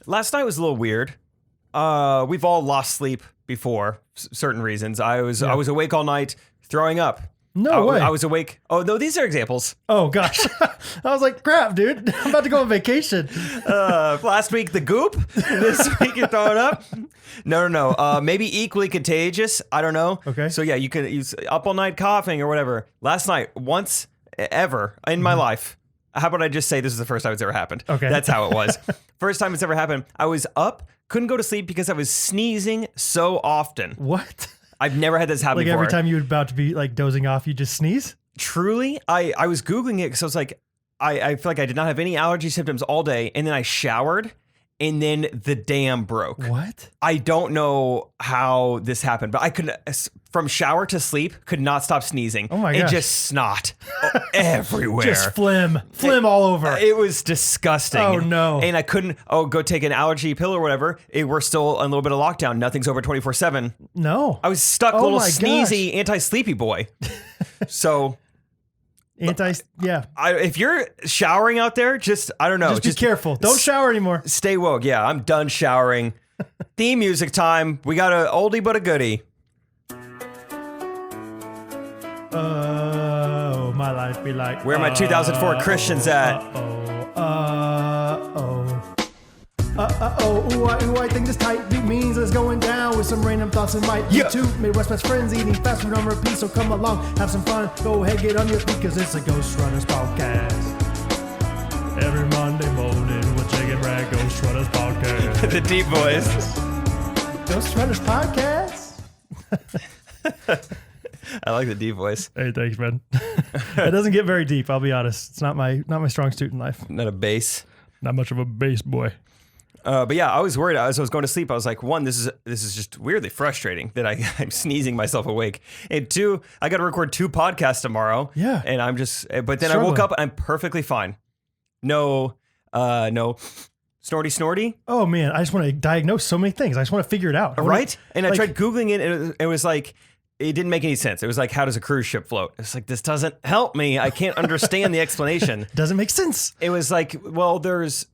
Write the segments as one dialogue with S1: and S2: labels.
S1: Last night was a little weird. We've all lost sleep before certain reasons. I was awake all night throwing up.
S2: No way.
S1: I was awake. Oh no, these are examples.
S2: Oh gosh. I was like, crap, dude. I'm about to go on vacation.
S1: Last week the goop. This week you're throwing up. No. Maybe equally contagious. I don't know.
S2: Okay.
S1: So yeah, you can use up all night coughing or whatever. Last night, once ever in my life. How about I just say this is the first time it's ever happened?
S2: Okay.
S1: That's how it was. First time it's ever happened. I was up, couldn't go to sleep because I was sneezing so often.
S2: What?
S1: I've never had this happen
S2: Like
S1: before.
S2: every time you were about to be like dozing off, you just sneeze?
S1: Truly, I was Googling it because I was like, I feel like I did not have any allergy symptoms all day. And then I showered and then the dam broke.
S2: What?
S1: I don't know how this happened, but I could, from shower to sleep, could not stop sneezing.
S2: Oh my
S1: gosh.
S2: gosh.
S1: It just snot everywhere.
S2: Just phlegm all over.
S1: It was disgusting.
S2: Oh, no.
S1: And I couldn't, go take an allergy pill or whatever. We're still in a little bit of lockdown. Nothing's over 24/7.
S2: No.
S1: I was stuck,
S2: Oh
S1: little
S2: my
S1: sneezy, anti-sleepy boy. So...
S2: Yeah.
S1: if you're showering out there, I don't know.
S2: Just be careful. Don't shower anymore.
S1: Stay woke. Yeah, I'm done showering. Theme music time. We got an oldie but a goodie.
S2: Oh, my life be like.
S1: Where are my 2004 Christians at?
S2: Ooh, I think this tight beat means it's going down with some random thoughts and might be two Midwest best friends eating fast food on repeat. So come along, have some fun. Go ahead, get on your feet, cause it's a Ghostrunners podcast. Every Monday morning, we'll check and brag Ghostrunners podcast.
S1: The deep voice.
S2: Ghostrunners podcast.
S1: I like the deep voice.
S2: Hey, thanks, man. It doesn't get very deep, I'll be honest. It's not my strong suit in life.
S1: Not a bass.
S2: Not much of a bass boy.
S1: But yeah, I was worried as I was going to sleep. I was like, one, this is just weirdly frustrating that I'm sneezing myself awake. And two, I got to record 2 podcasts tomorrow.
S2: Yeah.
S1: And I'm just, but then
S2: Struggling.
S1: I woke up and I'm perfectly fine. No snorty.
S2: Oh man, I just want to diagnose so many things. I just want to figure it out.
S1: Right? And I tried Googling it and it was like, it didn't make any sense. It was like, how does a cruise ship float? It's like, this doesn't help me. I can't understand the explanation.
S2: Doesn't make sense.
S1: It was like, well, there's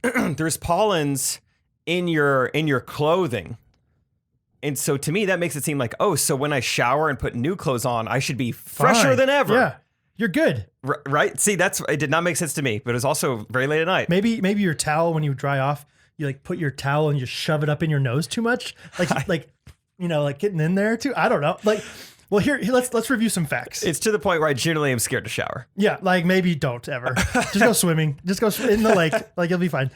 S1: pollens in your clothing. And so to me, that makes it seem like, oh, so when I shower and put new clothes on, I should be fresher
S2: Fine.
S1: than ever.
S2: Yeah, you're good.
S1: Right? See, it did not make sense to me, but it was also very late at night.
S2: Maybe your towel, when you dry off, you like put your towel and you shove it up in your nose too much. Like getting in there too. I don't know. Well, here let's review some facts.
S1: It's to the point where I generally am scared to shower.
S2: Yeah, like maybe don't ever. Just go swimming. Just go in the lake. Like you'll be fine.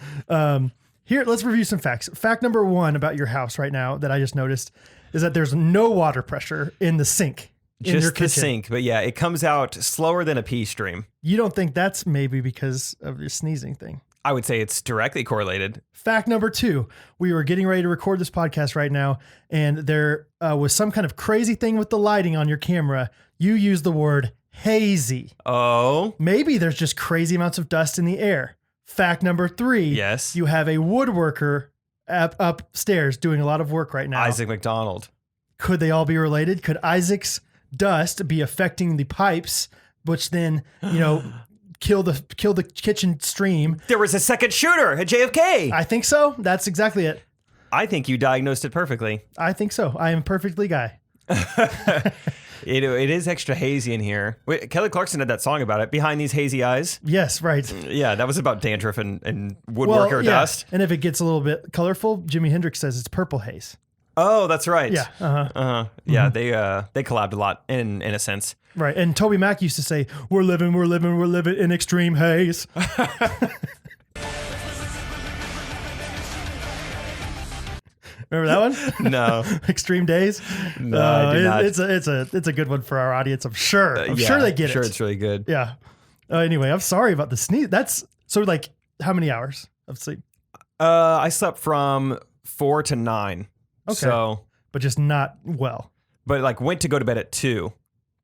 S2: Here, let's review some facts. Fact number 1 about your house right now that I just noticed is that there's no water pressure in the sink. In your
S1: Just
S2: kitchen.
S1: the sink, but yeah, it comes out slower than a pee stream.
S2: You don't think that's maybe because of your sneezing thing?
S1: I would say it's directly correlated.
S2: Fact number 2, we were getting ready to record this podcast right now, and there was some kind of crazy thing with the lighting on your camera. You used the word hazy.
S1: Oh.
S2: Maybe there's just crazy amounts of dust in the air. Fact number 3,
S1: Yes.
S2: you have a woodworker upstairs doing a lot of work right now.
S1: Isaac McDonald.
S2: Could they all be related? Could Isaac's dust be affecting the pipes, which then, kill the kitchen stream?
S1: There was a second shooter at JFK.
S2: I think so. That's exactly it.
S1: I think you diagnosed it perfectly.
S2: I think so. I am a perfectly guy.
S1: It is extra hazy in here. Wait, Kelly Clarkson had that song about it, Behind These Hazy Eyes.
S2: Yes, right.
S1: Yeah, that was about dandruff and woodworker dust.
S2: And if it gets a little bit colorful, Jimi Hendrix says it's purple haze.
S1: Oh, that's right.
S2: Yeah. Uh-huh.
S1: Yeah, they collabed a lot in a sense.
S2: Right. And Toby Mac used to say, we're living in extreme haze. Remember that one?
S1: No.
S2: Extreme Days?
S1: No, I do not.
S2: It's a good one for our audience, I'm sure. I'm sure they get it.
S1: Sure, it's really good.
S2: Yeah. Anyway, I'm sorry about the sneeze. That's so like how many hours of sleep?
S1: I slept from 4 to 9.
S2: Okay.
S1: So,
S2: but just not well.
S1: but like went to go to bed at 2.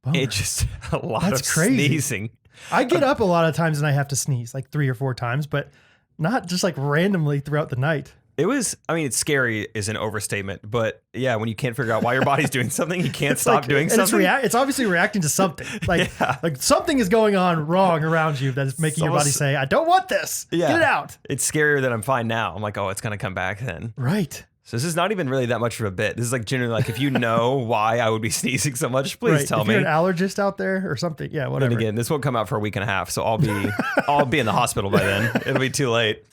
S2: Bummer.
S1: It just a lot
S2: That's
S1: of
S2: crazy.
S1: sneezing.
S2: I get up a lot of times and I have to sneeze like 3 or 4 times, but not just like randomly throughout the night.
S1: It was, I mean, it's scary is an overstatement, but yeah, when you can't figure out why your body's doing something, you can't stop doing
S2: and
S1: something.
S2: It's obviously reacting to something. Like, like something is going on wrong around you that is making your body say, I don't want this.
S1: Yeah.
S2: Get it out.
S1: It's scarier that I'm fine now. I'm like, oh, it's going to come back then.
S2: Right.
S1: So this is not even really that much of a bit. This is like genuinely like, if you know why I would be sneezing so much, please tell
S2: if
S1: me.
S2: You're an allergist out there or something. Yeah, whatever.
S1: And again, this won't come out for a week and a half, so I'll be in the hospital by then. It'll be too late.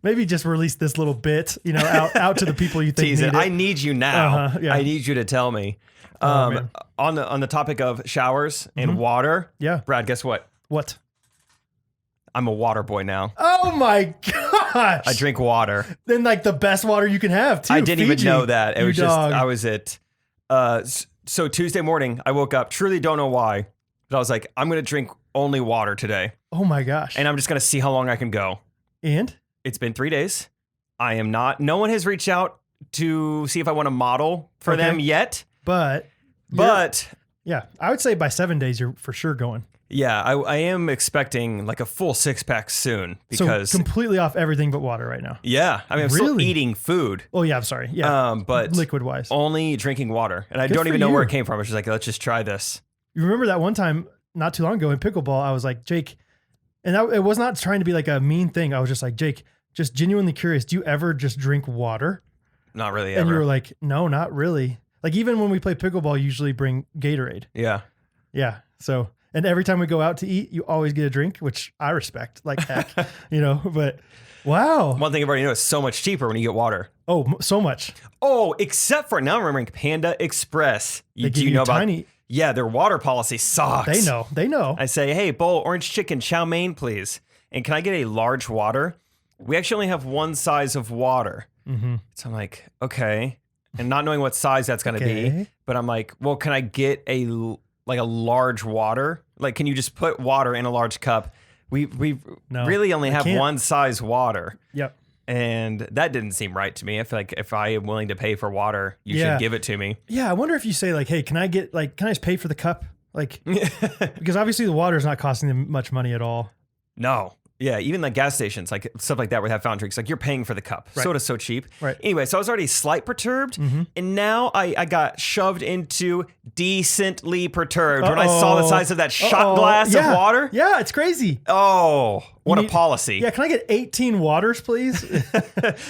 S2: Maybe just release this little bit, out to the people you think
S1: Tease
S2: need
S1: it.
S2: it.
S1: I need you now.
S2: Yeah.
S1: I need you to tell me.
S2: Man.
S1: On the topic of showers and water.
S2: Yeah.
S1: Brad, guess what?
S2: What?
S1: I'm a water boy now.
S2: Oh my gosh!
S1: I drink water.
S2: Then like the best water you can have too.
S1: I didn't even know that. It was just
S2: dog.
S1: I was at. So Tuesday morning, I woke up. Truly don't know why, but I was like, I'm gonna drink only water today,
S2: Oh my gosh!
S1: and I'm just gonna see how long I can go.
S2: And
S1: It's been 3 days. I am not. No one has reached out to see if I want to model for
S2: Okay.
S1: them yet.
S2: but yeah, I would say by 7 days you're for sure going.
S1: Yeah, I am expecting like a full 6-pack soon because
S2: So completely off everything but water right now.
S1: yeah, I mean I'm still
S2: Really?
S1: eating food,
S2: Oh yeah, I'm sorry. Yeah,
S1: but
S2: liquid wise.
S1: only drinking water, and I
S2: Good
S1: don't
S2: for
S1: even know where
S2: you.
S1: it came from. I was just like, let's just try this.
S2: You remember that one time not too long ago in pickleball? I was like, Jake, and it was not trying to be like a mean thing. I was just like, Jake, just genuinely curious. Do you ever just drink water?
S1: Not really
S2: And you
S1: ever.
S2: were like, no, not really. Like even when we play pickleball, you usually bring Gatorade.
S1: Yeah.
S2: Yeah. So, and every time we go out to eat, you always get a drink, which I respect like heck, but wow.
S1: One thing I've already know is so much cheaper when you get water.
S2: Oh, so much.
S1: Oh, except for now I'm remembering Panda Express.
S2: They
S1: Do
S2: give
S1: you know about?
S2: tiny.
S1: Yeah, their water policy sucks.
S2: They know.
S1: I say, hey, bowl orange chicken chow mein, please. And can I get a large water? We actually only have one size of water.
S2: Mm-hmm.
S1: So I'm like, okay. And not knowing what size that's going to be.
S2: Okay.
S1: But I'm like, well, can I get a large water? Like, can you just put water in a large cup? We
S2: No,
S1: really only
S2: I
S1: have
S2: can't.
S1: one size water.
S2: Yep.
S1: And that didn't seem right to me. I feel like if I am willing to pay for water, you
S2: Yeah.
S1: should give it to me.
S2: Yeah. I wonder if you say like, hey, can I just pay for the cup? Like, because obviously the water is not costing them much money at all.
S1: No. Yeah, even like gas stations, like stuff like that where they have fountain drinks, like you're paying for the cup.
S2: Right.
S1: Soda's so cheap.
S2: Right.
S1: Anyway, so I was already slight perturbed, and now I got shoved into decently perturbed when I saw the size of that shot glass of water.
S2: Yeah, it's crazy.
S1: Oh, what
S2: need-
S1: a policy.
S2: Yeah, can I get 18 waters, please?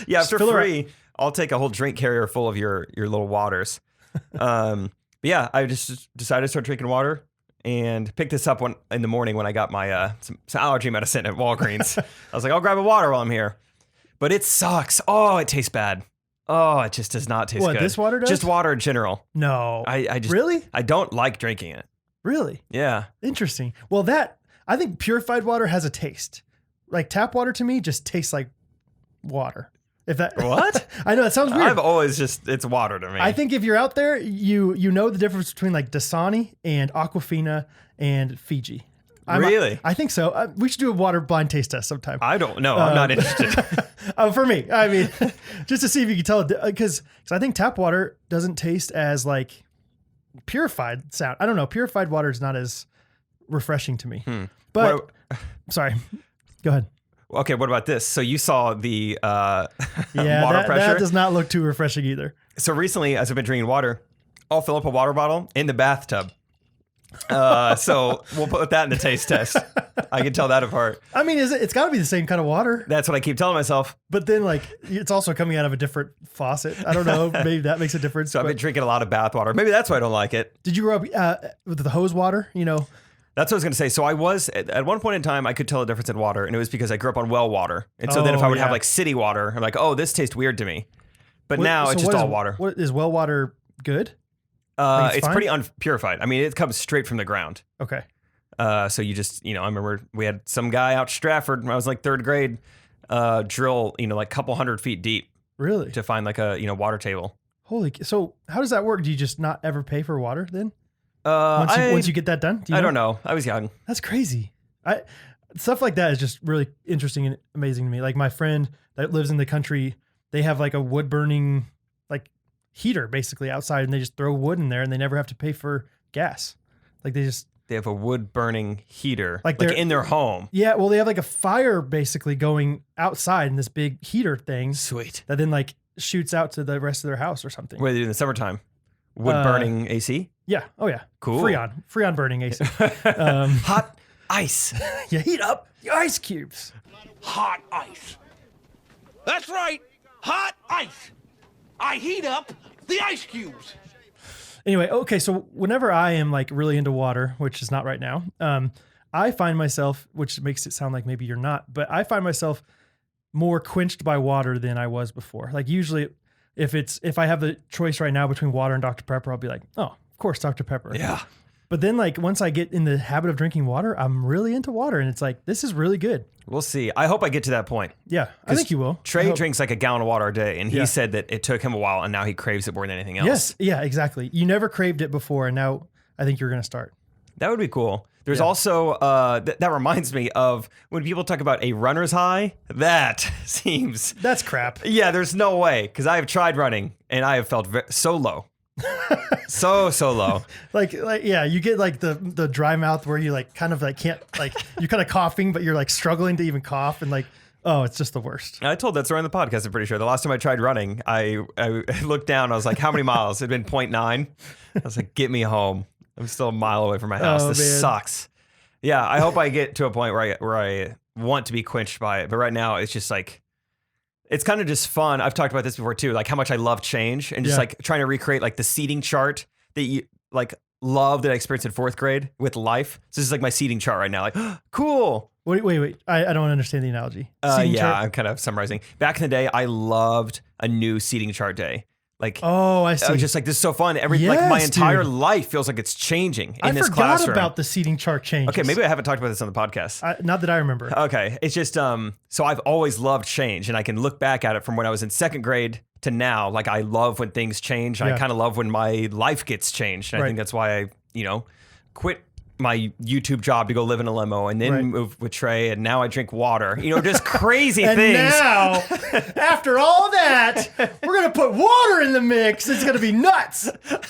S1: Yeah, if they're
S2: fill her
S1: free, I'll take a whole drink carrier full of your little waters. But yeah, I just decided to start drinking water. And picked this up in the morning when I got my some allergy medicine at Walgreens. I was like, I'll grab a water while I'm here. But it sucks. Oh, it tastes bad. Oh, it just does not taste
S2: What,
S1: good.
S2: this water does?
S1: Just water in general.
S2: No.
S1: I just
S2: Really?
S1: I don't like drinking it.
S2: Really?
S1: Yeah.
S2: Interesting. Well, I think purified water has a taste. Like tap water to me just tastes like water. If that
S1: What?
S2: I know it sounds weird.
S1: I've always it's water to me.
S2: I think if you're out there, you know the difference between like Dasani and Aquafina and Fiji.
S1: Really?
S2: I think so. We should do a water blind taste test sometime.
S1: I don't know. I'm not interested.
S2: For me, I mean, just to see if you can tell, because I think tap water doesn't taste as like purified sound. I don't know. Purified water is not as refreshing to me. But sorry, go ahead.
S1: Okay, what about this? So you saw the
S2: Yeah,
S1: water pressure?
S2: that does not look too refreshing either.
S1: So recently, as I've been drinking water, I'll fill up a water bottle in the bathtub. So we'll put that in the taste test. I can tell that apart.
S2: I mean, it's got to be the same kind of water,
S1: That's what I keep telling myself.
S2: but then like it's also coming out of a different faucet. I don't know. Maybe that makes a difference.
S1: So I've
S2: but
S1: been drinking a lot of bath water. Maybe that's why I don't like it.
S2: did you grow up with the hose water?
S1: That's what I was going to say. So I was, at one point in time, I could tell the difference in water, and it was because I grew up on well water. And so then if
S2: Oh,
S1: I would have
S2: yeah.
S1: like city water, I'm like, oh, this tastes weird to me. But now
S2: So
S1: it's just
S2: what
S1: all
S2: is-
S1: water.
S2: What is well water good? Like, it's
S1: It's
S2: fine?
S1: pretty unpurified. I mean, it comes straight from the ground.
S2: Okay.
S1: So you just, I remember we had some guy out Stratford when I was like third grade, drill, like a couple 100 feet deep
S2: Really?
S1: to find like a, water table.
S2: So how does that work? Do you just not ever pay for water then? Once you get that done? Do you
S1: I don't know. I was young.
S2: That's crazy. Stuff like that is just really interesting and amazing to me. Like my friend that lives in the country, they have like a wood burning like heater basically outside, and they just throw wood in there, and they never have to pay for gas. Like they just
S1: They have a wood burning heater,
S2: Like
S1: like
S2: they're-
S1: in their home.
S2: Yeah, well, they have like a fire basically going outside in this big heater thing
S1: Sweet.
S2: that then like shoots out to the rest of their house or something.
S1: What do they do in the summertime? Wood burning AC?
S2: Yeah. Oh yeah.
S1: Cool.
S2: Freon burning AC.
S1: Hot ice.
S2: You heat up the ice cubes.
S3: Hot ice. That's right, hot ice. I heat up the ice cubes.
S2: Anyway, okay, so whenever I am like really into water, which is not right now, I find myself, which makes it sound like maybe you're not, but I find myself more quenched by water than I was before. Like usually if I have the choice right now between water and Dr. Pepper, I'll be like, oh, of course, Dr. Pepper.
S1: Yeah.
S2: But then like once I get in the habit of drinking water, I'm really into water and it's like, this is really good.
S1: We'll see. I hope I get to that point.
S2: Yeah, I think you will. I
S1: Trey
S2: hope.
S1: drinks like a gallon of water a day, and he
S2: Yeah.
S1: said that it took him a while, and now he craves it more than anything else.
S2: Yes, yeah, exactly. You never craved it before and now I think you're going to start.
S1: That would be cool. There's
S2: Yeah.
S1: also, that reminds me of when people talk about a runner's high, that seems,
S2: That's crap.
S1: yeah, there's no way, because I have tried running, and I have felt so low. so low.
S2: Like yeah, you get like the dry mouth where you like kind of like can't like you're kind of coughing, but you're like struggling to even cough and like, oh, it's just the worst.
S1: I told that story on the podcast, I'm pretty sure. The last time I tried running, I looked down, I was like, how many miles? It had been 0.9. I was like, get me home. I'm still a mile away from my house.
S2: Oh,
S1: This
S2: man.
S1: sucks. Yeah, I hope I get to a point where I want to be quenched by it. But right now, it's just like, it's kind of just fun. I've talked about this before too, like how much I love change and just
S2: Yeah.
S1: like trying to recreate like the seating chart that you like love that I experienced in 4th grade with life. So this is like my seating chart right now. Like, cool.
S2: Wait. I don't understand the analogy. Seating
S1: Yeah,
S2: chart?
S1: I'm kind of summarizing. Back in the day, I loved a new seating chart day. Like,
S2: Oh, I
S1: I
S2: see.
S1: was just like, this is so fun. Like my
S2: Yes,
S1: entire
S2: dude.
S1: life feels like it's changing
S2: I
S1: in this
S2: forgot
S1: classroom.
S2: about the seating chart changes.
S1: Okay, maybe I haven't talked about this on the podcast.
S2: Not that I remember.
S1: Okay, it's just so I've always loved change, and I can look back at it from when I was in 2nd grade to now. Like I love when things change. And I
S2: Yeah.
S1: kind of love when my life gets changed. And I
S2: Right.
S1: think that's why I, quit my YouTube job to go live in a limo, and then
S2: Right.
S1: move with Trey, and now I drink water. Just crazy
S2: And
S1: things.
S2: now, after all that, we're gonna put water in the mix. It's gonna be nuts.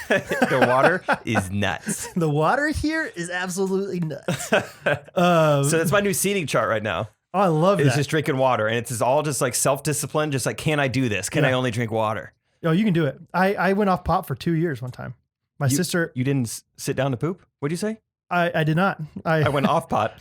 S1: The water is nuts.
S2: The water here is absolutely nuts.
S1: So that's my new seating chart right now.
S2: Oh, I love
S1: It's
S2: that.
S1: just drinking water, and it's all just like self-discipline. Just like, can I do this? Can I
S2: Yeah.
S1: only drink water?
S2: Oh, you can do it. I went off pop for 2 years one time. My sister,
S1: You didn't sit down to poop? What'd you say?
S2: I did not.
S1: I went off pot.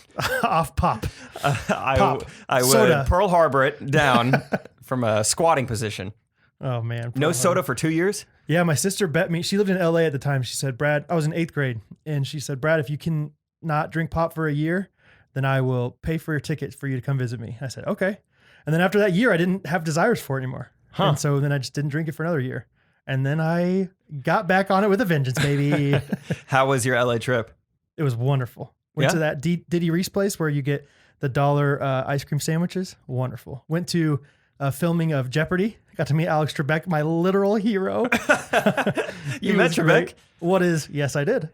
S2: off pop.
S1: I would
S2: Soda.
S1: Pearl Harbor it down from a squatting position.
S2: Oh man.
S1: No soda for 2 years?
S2: Yeah, my sister bet me. She lived in LA at the time. She said, Brad, I was in 8th grade. And she said, Brad, if you can not drink pop for a year, then I will pay for your ticket for you to come visit me. I said, okay. And then after that year, I didn't have desires for it anymore.
S1: Huh.
S2: And so then I just didn't drink it for another year. And then I got back on it with a vengeance, baby.
S1: How was your LA trip?
S2: It was wonderful. Went
S1: Yeah?
S2: to that Diddy Reese place where you get the $1 ice cream sandwiches. Wonderful. Went to a filming of Jeopardy. Got to meet Alex Trebek, my literal hero.
S1: You
S2: He
S1: met
S2: was
S1: Trebek?
S2: great. Yes, I did.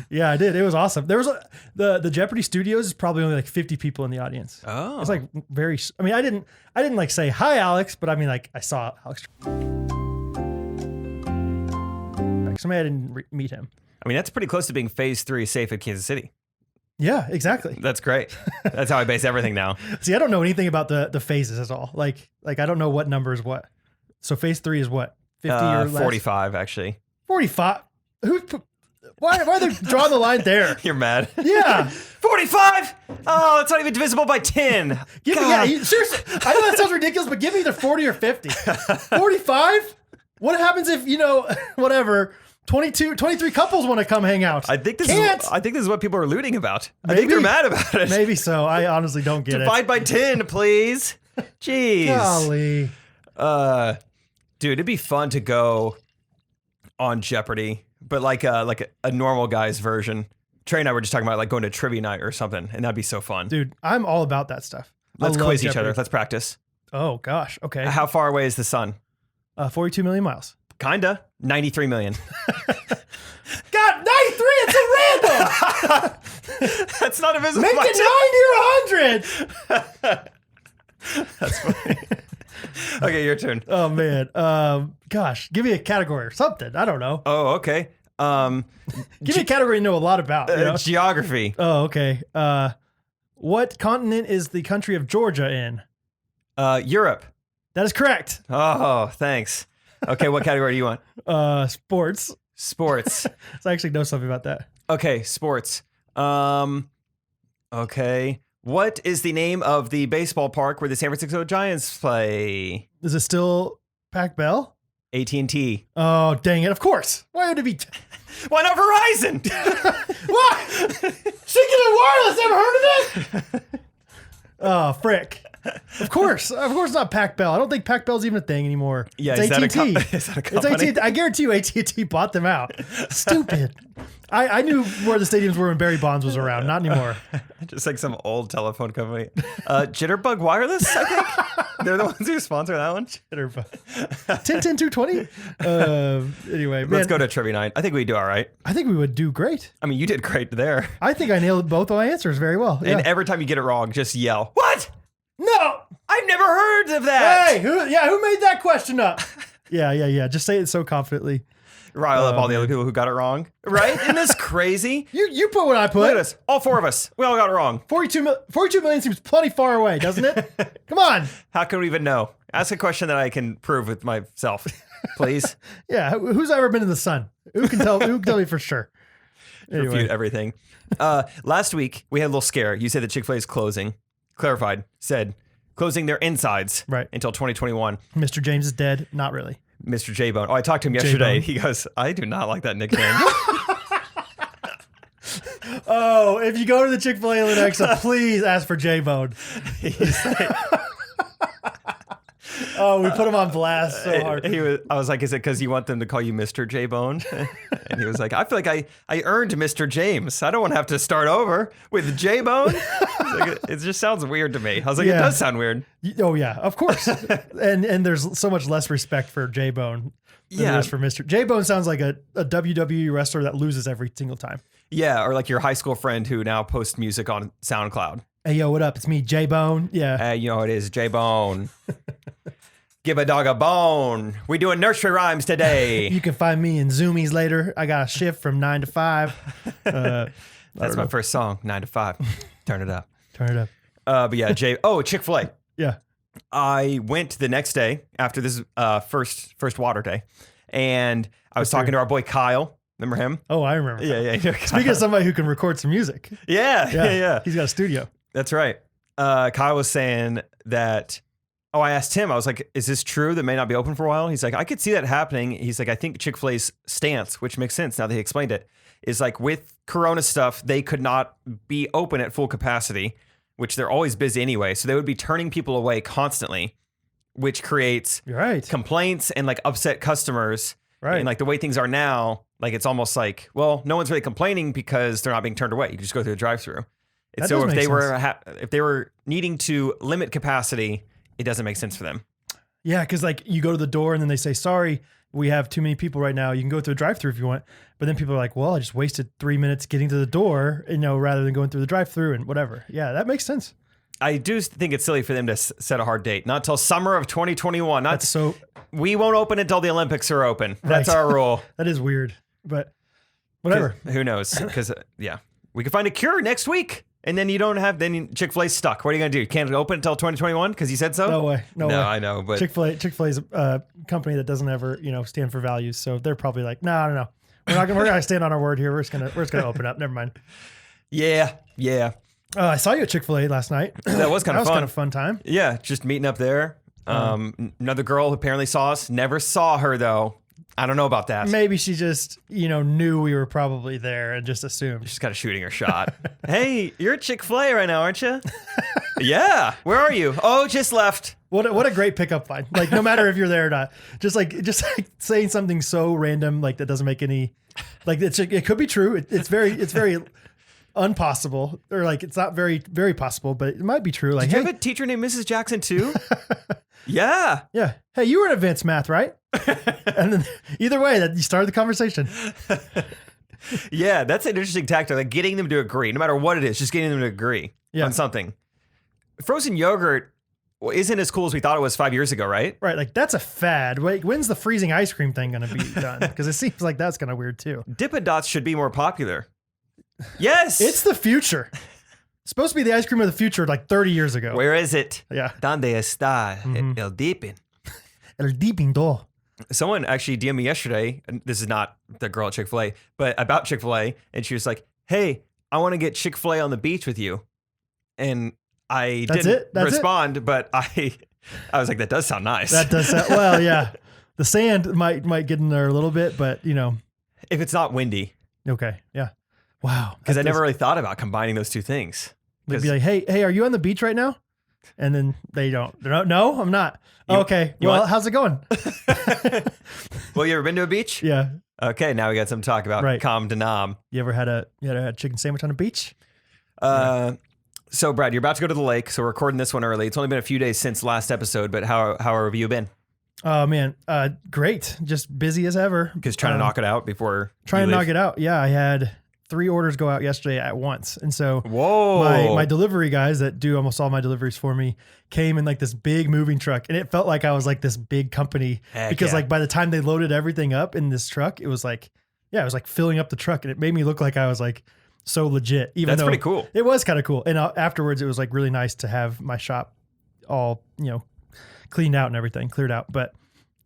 S2: Yeah, I did. It was awesome. There was the Jeopardy studios is probably only like 50 people in the audience.
S1: Oh.
S2: It's like I mean, I didn't like say hi, Alex, but I mean, like I saw Alex. Somebody I didn't meet him.
S1: I mean, that's pretty close to being phase 3 safe at Kansas City.
S2: Yeah, exactly.
S1: That's great. That's how I base everything now.
S2: See, I don't know anything about the phases at all. Like I don't know what number is what. So phase 3 is what? 50 or less?
S1: 45, actually.
S2: 45. Why are they drawing the line there?
S1: You're mad.
S2: Yeah.
S1: 45? Oh, it's not even divisible by 10.
S2: Seriously. I know that sounds ridiculous, but give me either 40 or 50. 45? What happens if, whatever, 23 couples want to come hang out?
S1: I think this is what people are looting about. I think
S2: Maybe.
S1: they're mad about it.
S2: Maybe so. I honestly don't get
S1: Divide by 10, please. Jeez.
S2: it. Golly.
S1: Dude, it'd be fun to go on Jeopardy, but like a normal guy's version. Trey and I were just talking about like going to trivia night or something, and that'd be so fun.
S2: Dude, I'm all about that stuff. I
S1: Let's
S2: love
S1: quiz each
S2: Jeopardy.
S1: other. Let's practice.
S2: Oh, gosh. Okay.
S1: How far away is the sun?
S2: 42 million miles.
S1: Kinda. 93 million.
S2: God, 93! It's a random!
S1: That's not divisible
S2: Make
S1: by 10.
S2: it 90 or 100!
S1: That's funny. Okay, your turn.
S2: Oh, man. Gosh, give me a category or something. I don't know.
S1: Oh, okay.
S2: Give me a category you know a lot about. You know?
S1: Geography.
S2: Oh, okay. What continent is the country of Georgia in?
S1: Europe.
S2: That is correct.
S1: Oh, thanks. Okay, what category do you want?
S2: Sports.
S1: Sports.
S2: So I actually know something about that.
S1: Okay, sports. Okay. What is the name of the baseball park where the San Francisco Giants play?
S2: Is it still Pac Bell?
S1: AT&T.
S2: Oh, dang it. Of course. Why would it be?
S1: Why not Verizon?
S2: What? Singular Wireless, ever heard of it? Oh, frick. Of course not Pac Bell. I don't think Pac Bell's even a thing anymore.
S1: Yeah,
S2: it's
S1: is that
S2: AT&T.
S1: is that a company?
S2: It's AT&T. I guarantee you AT&T bought them out. Stupid. I knew where the stadiums were when Barry Bonds was around. Not anymore.
S1: Just like some old telephone company. Jitterbug Wireless, I think. They're the ones who sponsor that one.
S2: Jitterbug. 10-10-220? Anyway,
S1: Let's go to Trivia 9. I think we do all right.
S2: I think we would do great.
S1: I mean, you did great there.
S2: I think I nailed both of my answers very well. Yeah.
S1: And every time you get it wrong, just yell, "What?
S2: No!
S1: I've never heard of that."
S2: Hey, who made that question up? Yeah. Just say it so confidently.
S1: Rile up all the other people who got it wrong. Right? Isn't this crazy?
S2: You put what I put.
S1: Look at us. All four of us. We all got it wrong.
S2: 42 million seems plenty far away, doesn't it? Come on.
S1: How can we even know? Ask a question that I can prove with myself, please.
S2: Yeah. Who's ever been in the sun? Who can tell me for sure? Anyway.
S1: Refute everything. Last week, we had a little scare. You said that Chick-fil-A is closing. Clarified. Said closing their insides until 2021.
S2: Mr. James is dead. Not really.
S1: Mr. J-Bone. Oh, I talked to him yesterday.
S2: J-Bone.
S1: He goes, "I do not like that nickname."
S2: Oh, if you go to the Chick-fil-A in Lenexa, please ask for J-Bone.
S1: He's like,
S2: oh, we put him on blast so hard.
S1: I was like, "Is it because you want them to call you Mr. J-Bone?" And he was like, "I feel like I earned Mr. James. I don't want to have to start over with J-Bone." Like, it just sounds weird to me. I was like, It does sound weird.
S2: Oh yeah, of course. and there's so much less respect for J-Bone than there is for Mr. J-Bone sounds like a WWE wrestler that loses every single time.
S1: Yeah, or like your high school friend who now posts music on SoundCloud.
S2: Hey yo, what up? It's me, J-Bone. Yeah.
S1: Hey, you know what it is, J-Bone. Give a dog a bone. We doing nursery rhymes today.
S2: You can find me in Zoomies later. I got a shift from 9 to 5.
S1: That's my first song, 9 to 5. Turn it up.
S2: Turn it up.
S1: But yeah, Chick-fil-A.
S2: Yeah.
S1: I went the next day after this first water day, and I was talking to our boy Kyle. Remember him?
S2: Oh, I remember.
S1: Yeah.
S2: Speaking of somebody who can record some music.
S1: Yeah.
S2: He's got a studio.
S1: That's right. Kyle was saying that. Oh, I asked him. I was like, "Is this true? That may not be open for a while." He's like, "I could see that happening." He's like, "I think Chick-fil-A's stance, which makes sense now that he explained it, is like with Corona stuff, they could not be open at full capacity, which they're always busy anyway. So they would be turning people away constantly, which creates complaints and like upset customers. Right. And like the way things are now, like it's almost like, well, no one's really complaining because they're not being turned away. You can just go through the drive-through. And so if they were needing to limit capacity, it doesn't make sense for them.
S2: Yeah, because like you go to the door and then they say, "Sorry, we have too many people right now. You can go through a drive-through if you want." But then people are like, "Well, I just wasted 3 minutes getting to the door, rather than going through the drive-through and whatever." Yeah, that makes sense.
S1: I do think it's silly for them to set a hard date, not till summer of 2021. We won't open until the Olympics are open. That's our rule.
S2: That is weird, but whatever.
S1: Who knows? Because we could find a cure next week. And then Chick-fil-A's stuck. What are you going to do? You can't open until 2021 because you said so?
S2: No way. No way.
S1: I know, but
S2: Chick-fil-A's a company that doesn't ever, stand for values. So they're probably like, no. We're going to stand on our word here. We're just going to open up. Never mind.
S1: Yeah.
S2: I saw you at Chick-fil-A last night.
S1: That was kind of fun.
S2: That was kind of fun time.
S1: Yeah, just meeting up there. Another girl who apparently saw us. Never saw her though. I don't know about that.
S2: Maybe she just, knew we were probably there and just assumed.
S1: She's kind of shooting her shot. "Hey, you're at Chick-fil-A right now, aren't you?" "Yeah. Where are you?" "Oh, just left."
S2: What a great pickup line. Like no matter if you're there or not, just like saying something so random like that doesn't make any, like it could be true. It's very unpossible, or like it's not very very possible, but it might be true. Like,
S1: did you have a teacher named Mrs. Jackson too? Yeah.
S2: Hey, you were in advanced math, right? And then either way, that you started the conversation.
S1: Yeah, that's an interesting tactic. Like getting them to agree, no matter what it is, just getting them to agree on something. Frozen yogurt, well, isn't as cool as we thought it was 5 years ago, right?
S2: Right, like that's a fad. Wait, when's the freezing ice cream thing going to be done? Because it seems like that's kind of weird too.
S1: Dippin' Dots should be more popular. Yes!
S2: It's the future. It's supposed to be the ice cream of the future like 30 years ago.
S1: Where is it?
S2: Yeah.
S1: Donde está el Dippin'?
S2: El Dippin'
S1: Someone actually DM'd me yesterday, and this is not the girl at Chick-fil-A, but about Chick-fil-A, and she was like, hey, I want to get Chick-fil-A on the beach with you. And I didn't respond, but I was like, that does sound nice.
S2: That does sound, well, yeah. The sand might get in there a little bit, but
S1: if it's not windy.
S2: Okay, yeah. Wow.
S1: Because I never really thought about combining those two things.
S2: They'd be like, hey, are you on the beach right now? And then they don't. No, I'm not. Okay. Well, how's it going?
S1: Well, you ever been to a beach?
S2: Yeah.
S1: Okay, now we got something to talk about.
S2: Right.
S1: Calm to nom.
S2: You ever had a chicken sandwich on a beach?
S1: So, Brad, you're about to go to the lake, so we're recording this one early. It's only been a few days since last episode, but how have you been?
S2: Oh, man. Great. Just busy as ever.
S1: Because trying to knock it out before
S2: Trying to
S1: you
S2: knock
S1: leave?
S2: it out. Yeah, I had 3 orders go out yesterday at once. And so
S1: Whoa.
S2: my delivery guys that do almost all my deliveries for me came in like this big moving truck. And it felt like I was like this big company.
S1: Heck
S2: because
S1: yeah.
S2: like by the time they loaded everything up in this truck, it was like filling up the truck. And it made me look like I was like so legit. Even
S1: That's
S2: though
S1: pretty cool.
S2: It was kind of cool. And afterwards, it was like really nice to have my shop all, cleaned out and everything, cleared out. But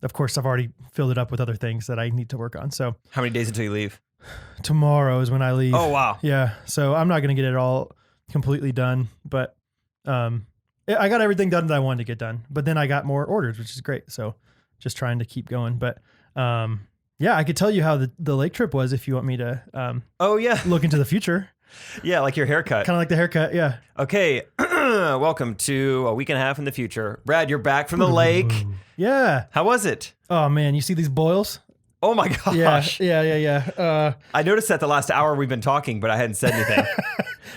S2: of course, I've already filled it up with other things that I need to work on. So
S1: How many days until you leave?
S2: tomorrow is when I leave.
S1: Oh, wow.
S2: Yeah. So I'm not going to get it all completely done, but I got everything done that I wanted to get done. But then I got more orders, which is great. So just trying to keep going. But yeah, I could tell you how the lake trip was if you want me to
S1: Oh, yeah.
S2: look into the future.
S1: Yeah, like your haircut.
S2: Kind of like the haircut. Yeah.
S1: Okay, welcome to a week and a half in the future. Brad, you're back from the lake.
S2: Yeah.
S1: How was it?
S2: Oh, man. You see these boils?
S1: Oh, my gosh.
S2: Yeah.
S1: I noticed that the last hour we've been talking, but I hadn't said anything.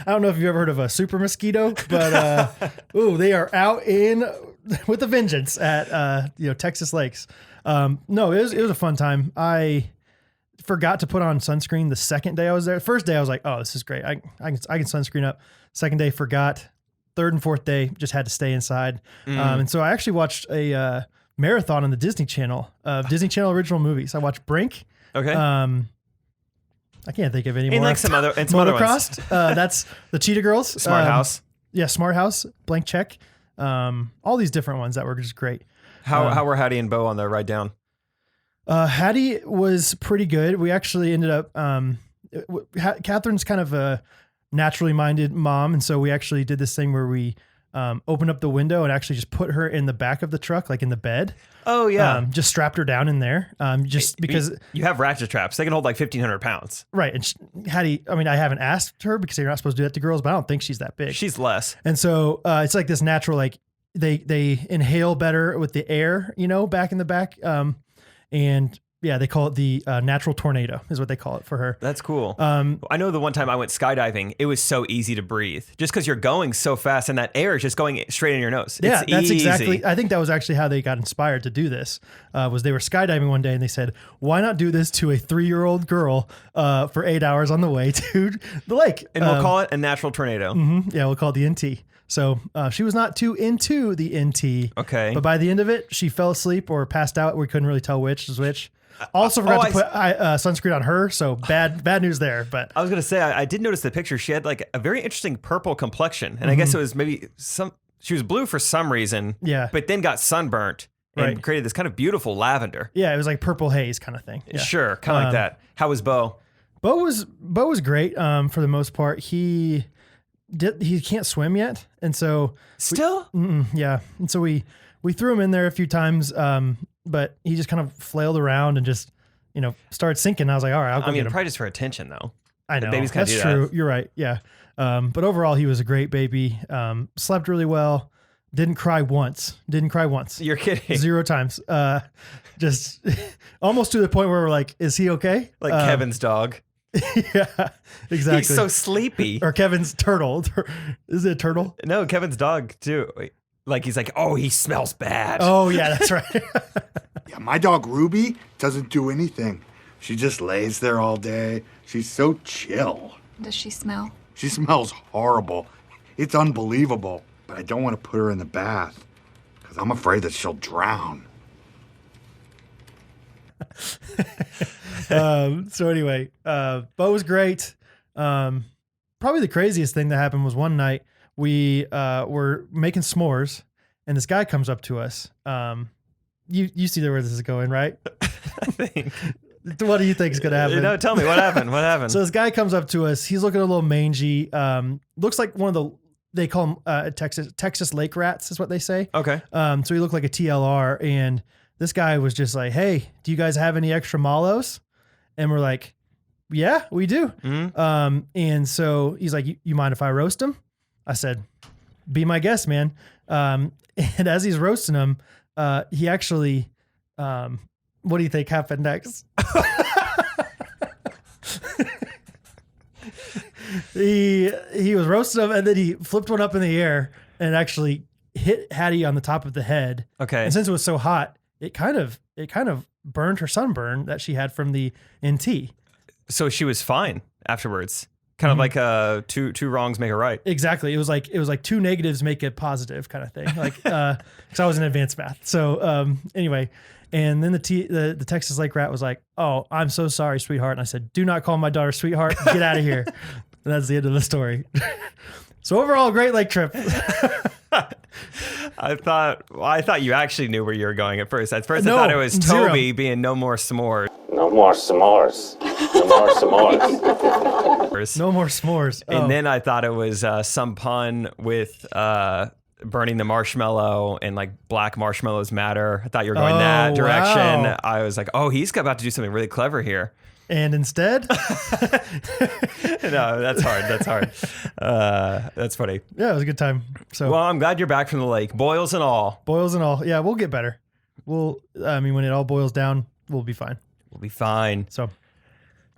S2: I don't know if you've ever heard of a super mosquito, but they are out with a vengeance at Texas lakes. No, it was a fun time. I forgot to put on sunscreen the second day I was there. First day I was like, oh, this is great. I can sunscreen up. Second day forgot. Third and fourth day just had to stay inside. And so I actually watched a marathon on the Disney Channel of Disney Channel original movies. I watched Brink.
S1: Okay.
S2: I can't think of any more.
S1: And like some other ones.
S2: That's the Cheetah Girls.
S1: Smart House.
S2: Yeah, Smart House, Blank Check. All these different ones that were just great.
S1: How were Hattie and Bo on the ride down?
S2: Hattie was pretty good. We actually ended up, Catherine's kind of a naturally minded mom. And so we actually did this thing where we opened up the window and actually just put her in the back of the truck, like in the bed.
S1: Oh, yeah.
S2: Just strapped her down in there. Just because
S1: you have ratchet traps. They can hold like 1,500 pounds.
S2: Right. And Hattie, I haven't asked her because you're not supposed to do that to girls, but I don't think she's that big.
S1: She's less.
S2: And so it's like this natural, like they inhale better with the air, back in the back. And yeah, they call it the natural tornado is what they call it for her.
S1: That's cool. I know the one time I went skydiving, it was so easy to breathe just because you're going so fast and that air is just going straight in your nose.
S2: Yeah,
S1: it's
S2: that's
S1: easy.
S2: exactly. I think that was actually how they got inspired to do this. Was they were skydiving one day and they said, "Why not do this to a 3-year-old girl for 8 hours on the way to the lake?"
S1: And we'll call it a natural tornado.
S2: Yeah, we'll call it the NT. So she was not too into the NT.
S1: Okay.
S2: But by the end of it, she fell asleep or passed out. We couldn't really tell which is which. Also forgot to put sunscreen on her, so bad news there. But
S1: I was gonna say I did notice the picture. She had like a very interesting purple complexion, and I guess it was maybe she was blue for some reason.
S2: Yeah.
S1: But then got sunburnt and created this kind of beautiful lavender.
S2: Yeah, it was like purple haze kind of thing. Yeah.
S1: Sure, kind of like that. How was Bo?
S2: Bo was great for the most part. He can't swim yet, and so
S1: Still?
S2: yeah, and so we threw him in there a few times. But he just kind of flailed around and just, started sinking. I was like, all right, I'll go get him.
S1: Probably just for attention, though.
S2: I know.
S1: Babies kinda
S2: That's
S1: do
S2: true.
S1: that.
S2: You're right. Yeah. But overall, he was a great baby. Slept really well. Didn't cry once.
S1: You're kidding.
S2: 0 times. Just almost to the point where we're like, is he okay?
S1: Like Kevin's dog.
S2: Yeah, exactly.
S1: He's so sleepy.
S2: Or Kevin's turtle. Is it a turtle?
S1: No, Kevin's dog, too. Like, he's like, oh, he smells bad.
S2: Oh, yeah, that's right.
S4: Yeah, my dog Ruby doesn't do anything. She just lays there all day. She's so chill.
S5: Does she smell?
S4: She smells horrible. It's unbelievable. But I don't want to put her in the bath. 'cause I'm afraid that she'll drown.
S2: So anyway, Bo was great. Probably the craziest thing that happened was one night we were making s'mores, and this guy comes up to us. You see where this is going, right? What do you think is going to happen?
S1: No, tell me what happened. What happened?
S2: So this guy comes up to us. He's looking a little mangy. Looks like one of the, they call him Texas lake rats is what they say.
S1: Okay.
S2: So he looked like a TLR, and this guy was just like, "Hey, do you guys have any extra malos?" And we're like, "Yeah, we do."
S1: Mm-hmm.
S2: And so he's like, "You mind if I roast him?" I said, "Be my guest, man." And as he's roasting him, he actually, what do you think happened next? He was roasting him, and then he flipped one up in the air and actually hit Hattie on the top of the head.
S1: Okay.
S2: And since it was so hot, it kind of burned her sunburn that she had from the NT.
S1: So she was fine afterwards. Kind of like two wrongs make a right.
S2: Exactly. It was like two negatives make a positive kind of thing. Like, because I was in advanced math. So anyway, and then the Texas Lake Rat was like, "Oh, I'm so sorry, sweetheart." And I said, "Do not call my daughter sweetheart. Get out of here." And that's the end of the story. So overall, great lake trip.
S1: I thought you actually knew where you were going at first. At first,
S2: No,
S1: I thought it was
S2: zero.
S1: Toby being no more s'mores.
S5: No more s'mores. No more s'mores.
S2: No more s'mores.
S1: And then I thought it was some pun with burning the marshmallow and like black marshmallows matter. I thought you were going that direction.
S2: Wow.
S1: I was like, oh, he's about to do something really clever here.
S2: And instead,
S1: No, that's hard. That's hard. That's funny.
S2: yeah, it was a good time. So
S1: Well, I'm glad you're back from the lake, boils and all.
S2: boils and all, yeah, we'll get better. I mean, when it all boils down, we'll be fine.
S1: We'll be fine.
S2: So,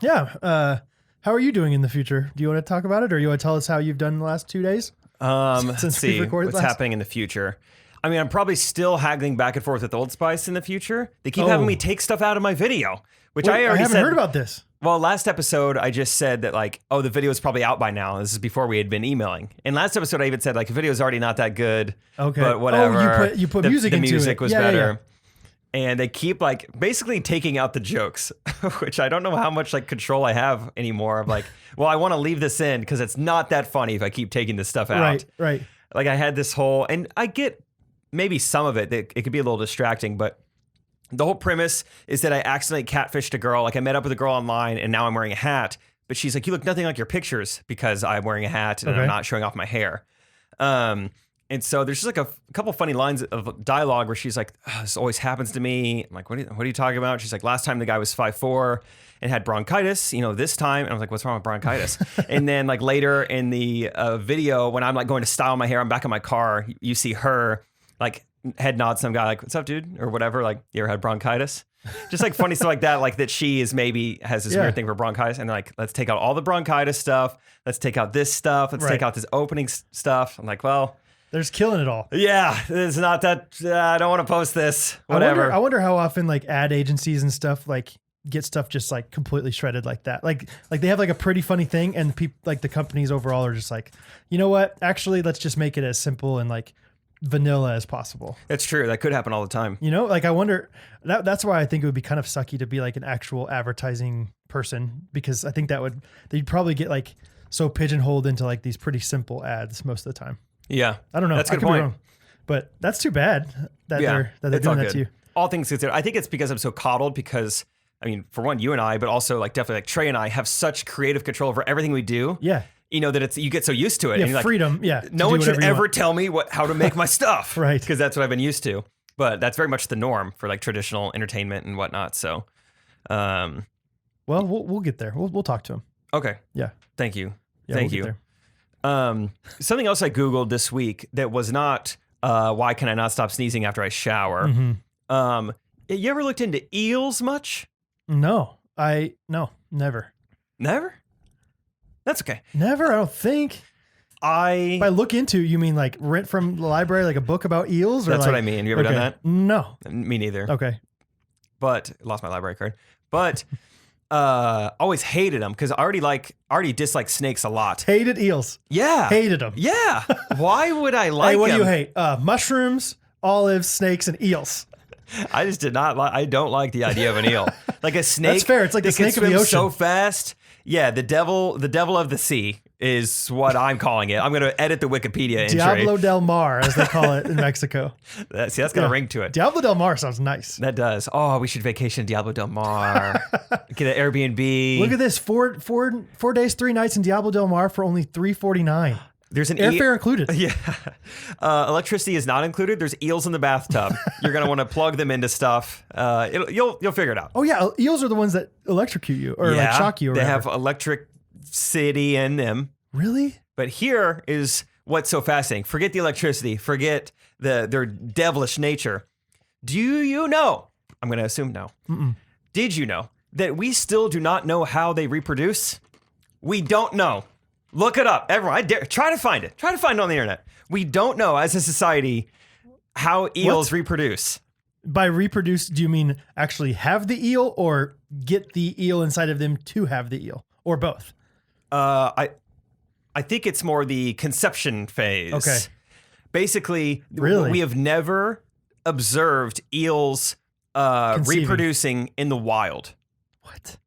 S2: yeah. How are you doing in the future? Do you want to talk about it, or you want to tell us how you've done the last 2 days?
S1: Let's
S2: Since we've
S1: see
S2: recorded
S1: what's
S2: last?
S1: happening in the future. I mean, I'm probably still haggling back and forth with Old Spice in the future. They keep having me take stuff out of my video, which
S2: Wait,
S1: I already
S2: haven't
S1: said.
S2: heard about this.
S1: Well, last episode, I just said that, like, oh, the video is probably out by now. This is before we had been emailing. And last episode, I even said, like, the video is already not that good.
S2: Okay.
S1: But whatever.
S2: Oh, you put music
S1: the
S2: into it.
S1: music was
S2: Yeah, yeah,
S1: better. And they keep, like, basically taking out the jokes, which I don't know how much, like, control I have anymore. Of like, well, I want to leave this in because it's not that funny if I keep taking this stuff out.
S2: Right.
S1: Like, I had this whole, and I get maybe some of it, that it could be a little distracting, but the whole premise is that I accidentally catfished a girl. Like, I met up with a girl online and now I'm wearing a hat, but she's like, "You look nothing like your pictures," because I'm wearing a hat and
S2: Okay.
S1: I'm not showing off my hair. And so there's just like a couple funny lines of dialogue where she's like, "Oh, this always happens to me." I'm like, what are you talking about? She's like, "Last time the guy was 5'4" and had bronchitis, this time." And I was like, "What's wrong with bronchitis?" And then like later in the video, when I'm like going to style my hair, I'm back in my car, you see her like head nod some guy like, "What's up, dude?" or whatever. Like, "You ever had bronchitis?" Just like funny stuff like that. Like that she is maybe has this
S2: Yeah.
S1: weird thing for bronchitis. And they're like, "Let's take out all the bronchitis stuff. Let's take out this stuff. Let's
S2: Right.
S1: take out this opening stuff." I'm like, well,
S2: They're just killing it all.
S1: yeah, it's not that. I don't want to post this. Whatever.
S2: I wonder how often like ad agencies and stuff like get stuff just like completely shredded like that. Like they have like a pretty funny thing, and people like the companies overall are just like, you know what? Actually, let's just make it as simple and like vanilla as possible.
S1: It's true. That could happen all the time.
S2: Like I wonder that's why I think it would be kind of sucky to be like an actual advertising person, because I think they'd probably get like so pigeonholed into like these pretty simple ads most of the time.
S1: Yeah,
S2: I don't know.
S1: That's a
S2: I
S1: good
S2: could be
S1: point.
S2: wrong. But that's too bad that
S1: Yeah,
S2: they're
S1: it's all
S2: doing that
S1: good.
S2: to you.
S1: All things considered, I think it's because I'm so coddled. Because I mean, for one, you and I, but also like definitely like Trey and I have such creative control over everything we do.
S2: Yeah.
S1: That you get so used to it.
S2: Yeah,
S1: and you're like,
S2: freedom. Yeah. to
S1: no
S2: do
S1: one should
S2: whatever you
S1: ever
S2: want.
S1: tell me how to make my stuff.
S2: Right.
S1: Because that's what I've been used to. But that's very much the norm for like traditional entertainment and whatnot. So,
S2: Well, we'll get there. We'll talk to him.
S1: okay.
S2: Yeah.
S1: Thank you.
S2: Yeah,
S1: Thank
S2: we'll get
S1: you.
S2: there.
S1: Something else I Googled this week that was not, why can I not stop sneezing after I shower?
S2: Mm-hmm.
S1: You ever looked into eels much?
S2: No, never.
S1: Never? That's okay.
S2: Never. I don't think. If I look into, you mean like rent from the library, like a book about eels? Or
S1: That's
S2: like,
S1: what I mean. You ever done
S2: okay.
S1: that?
S2: No.
S1: Me neither.
S2: Okay.
S1: But lost my library card. But always hated them because I already dislike snakes a lot.
S2: Hated eels.
S1: Yeah.
S2: Hated them.
S1: Yeah. Why would I like
S2: Hey, what
S1: them?
S2: do you hate? Mushrooms olives, snakes, and eels.
S1: I just did not like. I don't like the idea of an eel. Like a snake.
S2: That's fair. It's like the
S1: that can
S2: snake of the
S1: swim
S2: ocean.
S1: so fast. Yeah, the devil of the sea is what I'm calling it. I'm going to edit the Wikipedia entry.
S2: Diablo del Mar, as they call it in Mexico.
S1: That's got a ring to it.
S2: Diablo del Mar sounds nice.
S1: That does. Oh, we should vacation in Diablo del Mar. Get an Airbnb.
S2: Look at this: 4 days, 3 nights in Diablo del Mar for only $349.
S1: There's an
S2: Airfare included.
S1: Yeah. Electricity is not included. There's eels in the bathtub. You're going to want to plug them into stuff. You'll figure it out.
S2: Oh yeah, eels are the ones that electrocute you or like shock you. Or
S1: they
S2: whatever.
S1: have electricity in them.
S2: Really?
S1: But here is what's so fascinating. Forget the electricity. Forget their devilish nature. Do you know? I'm going to assume no. Did you know that we still do not know how they reproduce? We don't know. Look it up. Everyone, I dare. Try to find it. Try to find it on the internet. We don't know as a society how eels reproduce.
S2: By reproduce, do you mean actually have the eel or get the eel inside of them to have the eel? Or both?
S1: I think it's more the conception phase.
S2: Okay.
S1: Basically,
S2: Really?
S1: we have never observed eels
S2: Conceiving.
S1: reproducing in the wild.
S2: What?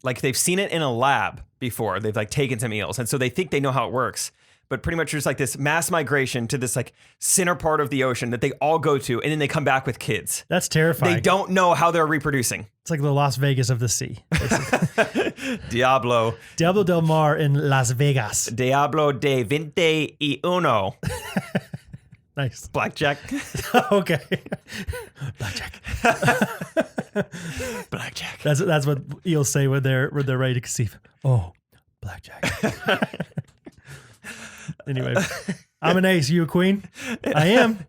S1: Like they've seen it in a lab before. They've like taken some eels, and so they think they know how it works. But pretty much there's like this mass migration to this like center part of the ocean that they all go to, and then they come back with kids.
S2: That's terrifying.
S1: They don't know how they're reproducing.
S2: It's like the Las Vegas of the sea.
S1: Diablo
S2: Del Mar in Las Vegas.
S1: de 21.
S2: Nice.
S1: Blackjack.
S2: Okay. Blackjack.
S1: Blackjack.
S2: That's what eels say when they're ready to conceive. Oh, blackjack. Anyway, I'm an ace. You a queen? I am.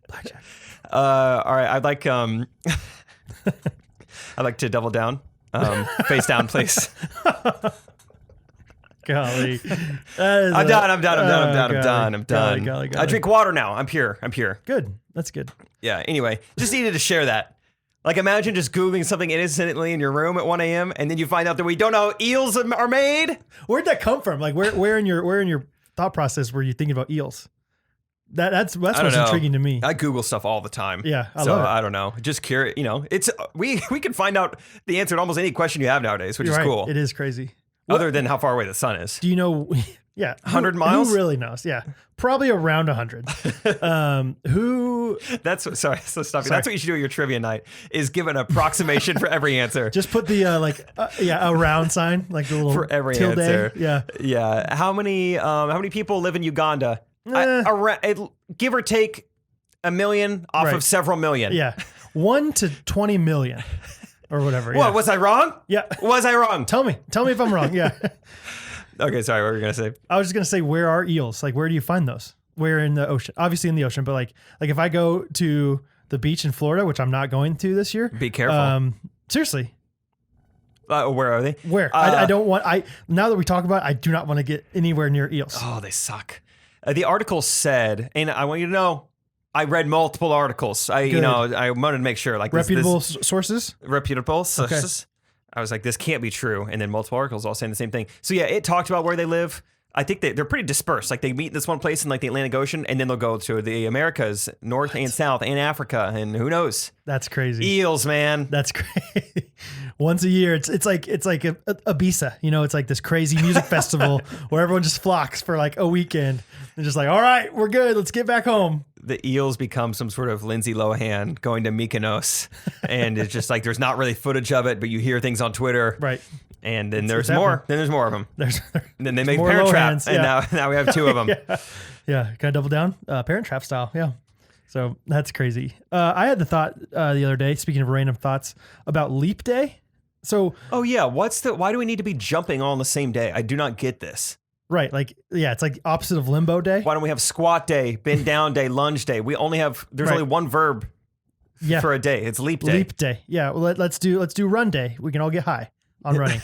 S2: Blackjack.
S1: All right. I'd like to double down. Face down, please.
S2: Golly.
S1: I'm done.
S2: Golly.
S1: I drink water now. I'm pure.
S2: Good. That's good.
S1: Yeah. Anyway, just needed to share that. Like, imagine just Googling something innocently in your room at 1 a.m. and then you find out that we don't know how eels are made.
S2: Where'd that come from? Like, where in your thought process were you thinking about eels? That's what's intriguing to me.
S1: I Google stuff all the time.
S2: Yeah, I
S1: so
S2: love it.
S1: I don't know. Just curious. You know, it's we can find out the answer to almost any question you have nowadays, which
S2: You're
S1: is
S2: right.
S1: cool.
S2: It is crazy.
S1: Other than how far away the sun is.
S2: Do you know? Yeah,
S1: 100 miles?
S2: Who really knows? Yeah, probably around 100. Who?
S1: That's what. Sorry, so stop you. That's what you should do at your trivia night. Is give an approximation for every answer.
S2: Just put the a round sign, like the little
S1: For every
S2: tilde.
S1: answer.
S2: Yeah.
S1: Yeah. How many people live in Uganda? Give or take 1 million off
S2: Right.
S1: of several million.
S2: Yeah. 1 to 20 million or whatever.
S1: What
S2: Yeah.
S1: was I wrong?
S2: Yeah.
S1: Was I wrong?
S2: Tell me if I'm wrong. Yeah.
S1: Okay, sorry. What were you gonna say?
S2: I was just gonna say, where are eels? Like, where do you find those? Where in the ocean? Obviously in the ocean, but like if I go to the beach in Florida, which I'm not going to this year.
S1: Be careful.
S2: Seriously,
S1: Where are they?
S2: where? I don't want. Now that we talk about it, I do not want to get anywhere near eels.
S1: Oh, they suck. The article said, and I want you to know, I read multiple articles. I wanted to make sure, like
S2: Reputable sources.
S1: reputable sources. I was like, this can't be true. And then multiple articles all saying the same thing. So yeah, it talked about where they live. I think they're pretty dispersed. Like they meet in this one place in like the Atlantic Ocean, and then they'll go to the Americas, North and South, and Africa, and who knows?
S2: That's crazy.
S1: Eels, man.
S2: That's crazy. Once a year, it's like a Ibiza. You know, it's like this crazy music festival where everyone just flocks for like a weekend. They're just like, all right, we're good. Let's get back home.
S1: The eels become some sort of Lindsay Lohan going to Mykonos, and it's just like there's not really footage of it, but you hear things on Twitter,
S2: Right.
S1: And then there's
S2: what's
S1: more.
S2: happening.
S1: Then there's more of them.
S2: There's
S1: And then they make
S2: more
S1: Parent Trap,
S2: Lohans,
S1: and
S2: yeah.
S1: now we have 2 of them.
S2: Yeah. Can I double down? Parent Trap style. Yeah. So that's crazy. I had the thought the other day, speaking of random thoughts, about Leap Day. So,
S1: Oh yeah, why do we need to be jumping all on the same day? I do not get this.
S2: right. Like, yeah, it's like opposite of Limbo Day.
S1: Why don't we have squat day, bend down day, lunge day? We only have there's
S2: Right.
S1: only one verb
S2: Yeah.
S1: for a day. It's leap day.
S2: Leap Day. Yeah. Well, let's do Run Day. We can all get high on running.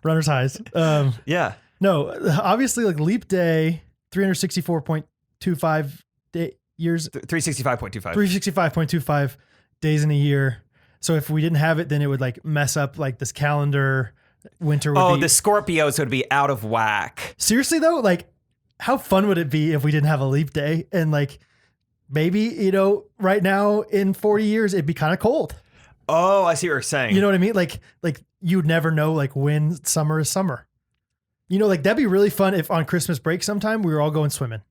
S2: Runner's highs.
S1: Yeah.
S2: No, obviously, like Leap Day, 364.25 years,
S1: 365.25.
S2: 365.25 days in a year. So if we didn't have it, then it would like mess up like this calendar. Winter would be.
S1: The Scorpios would be out of whack.
S2: Seriously though, like how fun would it be if we didn't have a leap day and like maybe, right now in 40 years, it'd be kind of cold.
S1: Oh, I see what you're saying.
S2: You know what I mean? Like you'd never know like when summer is summer. Like that'd be really fun if on Christmas break sometime we were all going swimming.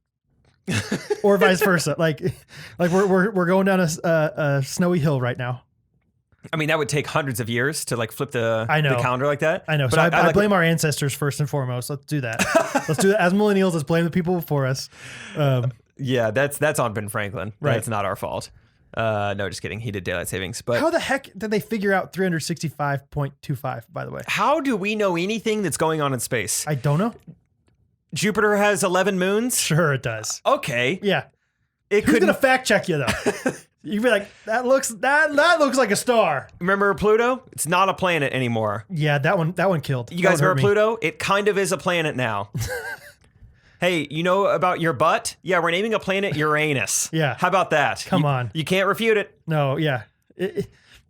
S2: Or vice versa. Like we're going down a snowy hill right now.
S1: I mean, that would take hundreds of years to like flip the calendar like that.
S2: I know.
S1: But
S2: So I
S1: like
S2: blame our ancestors first and foremost. Let's do that. Let's do that. As millennials, let's blame the people before us.
S1: Yeah, that's on Ben Franklin.
S2: Right.
S1: That's not our fault. No, just kidding. He did daylight savings. But
S2: How the heck did they figure out 365.25, by the way?
S1: how do we know anything that's going on in space?
S2: I don't know.
S1: Jupiter has 11 moons.
S2: Sure it does.
S1: Okay.
S2: Yeah.
S1: It
S2: Who's
S1: could
S2: going to fact check you though? You'd be like, that looks like a star.
S1: Remember Pluto? It's not a planet anymore.
S2: Yeah, that one killed.
S1: You guys remember Pluto? It kind of is a planet now. Hey, you know about your butt? Yeah, we're naming a planet Uranus.
S2: Yeah.
S1: How about that?
S2: Come on.
S1: You can't refute it.
S2: No, yeah.
S1: And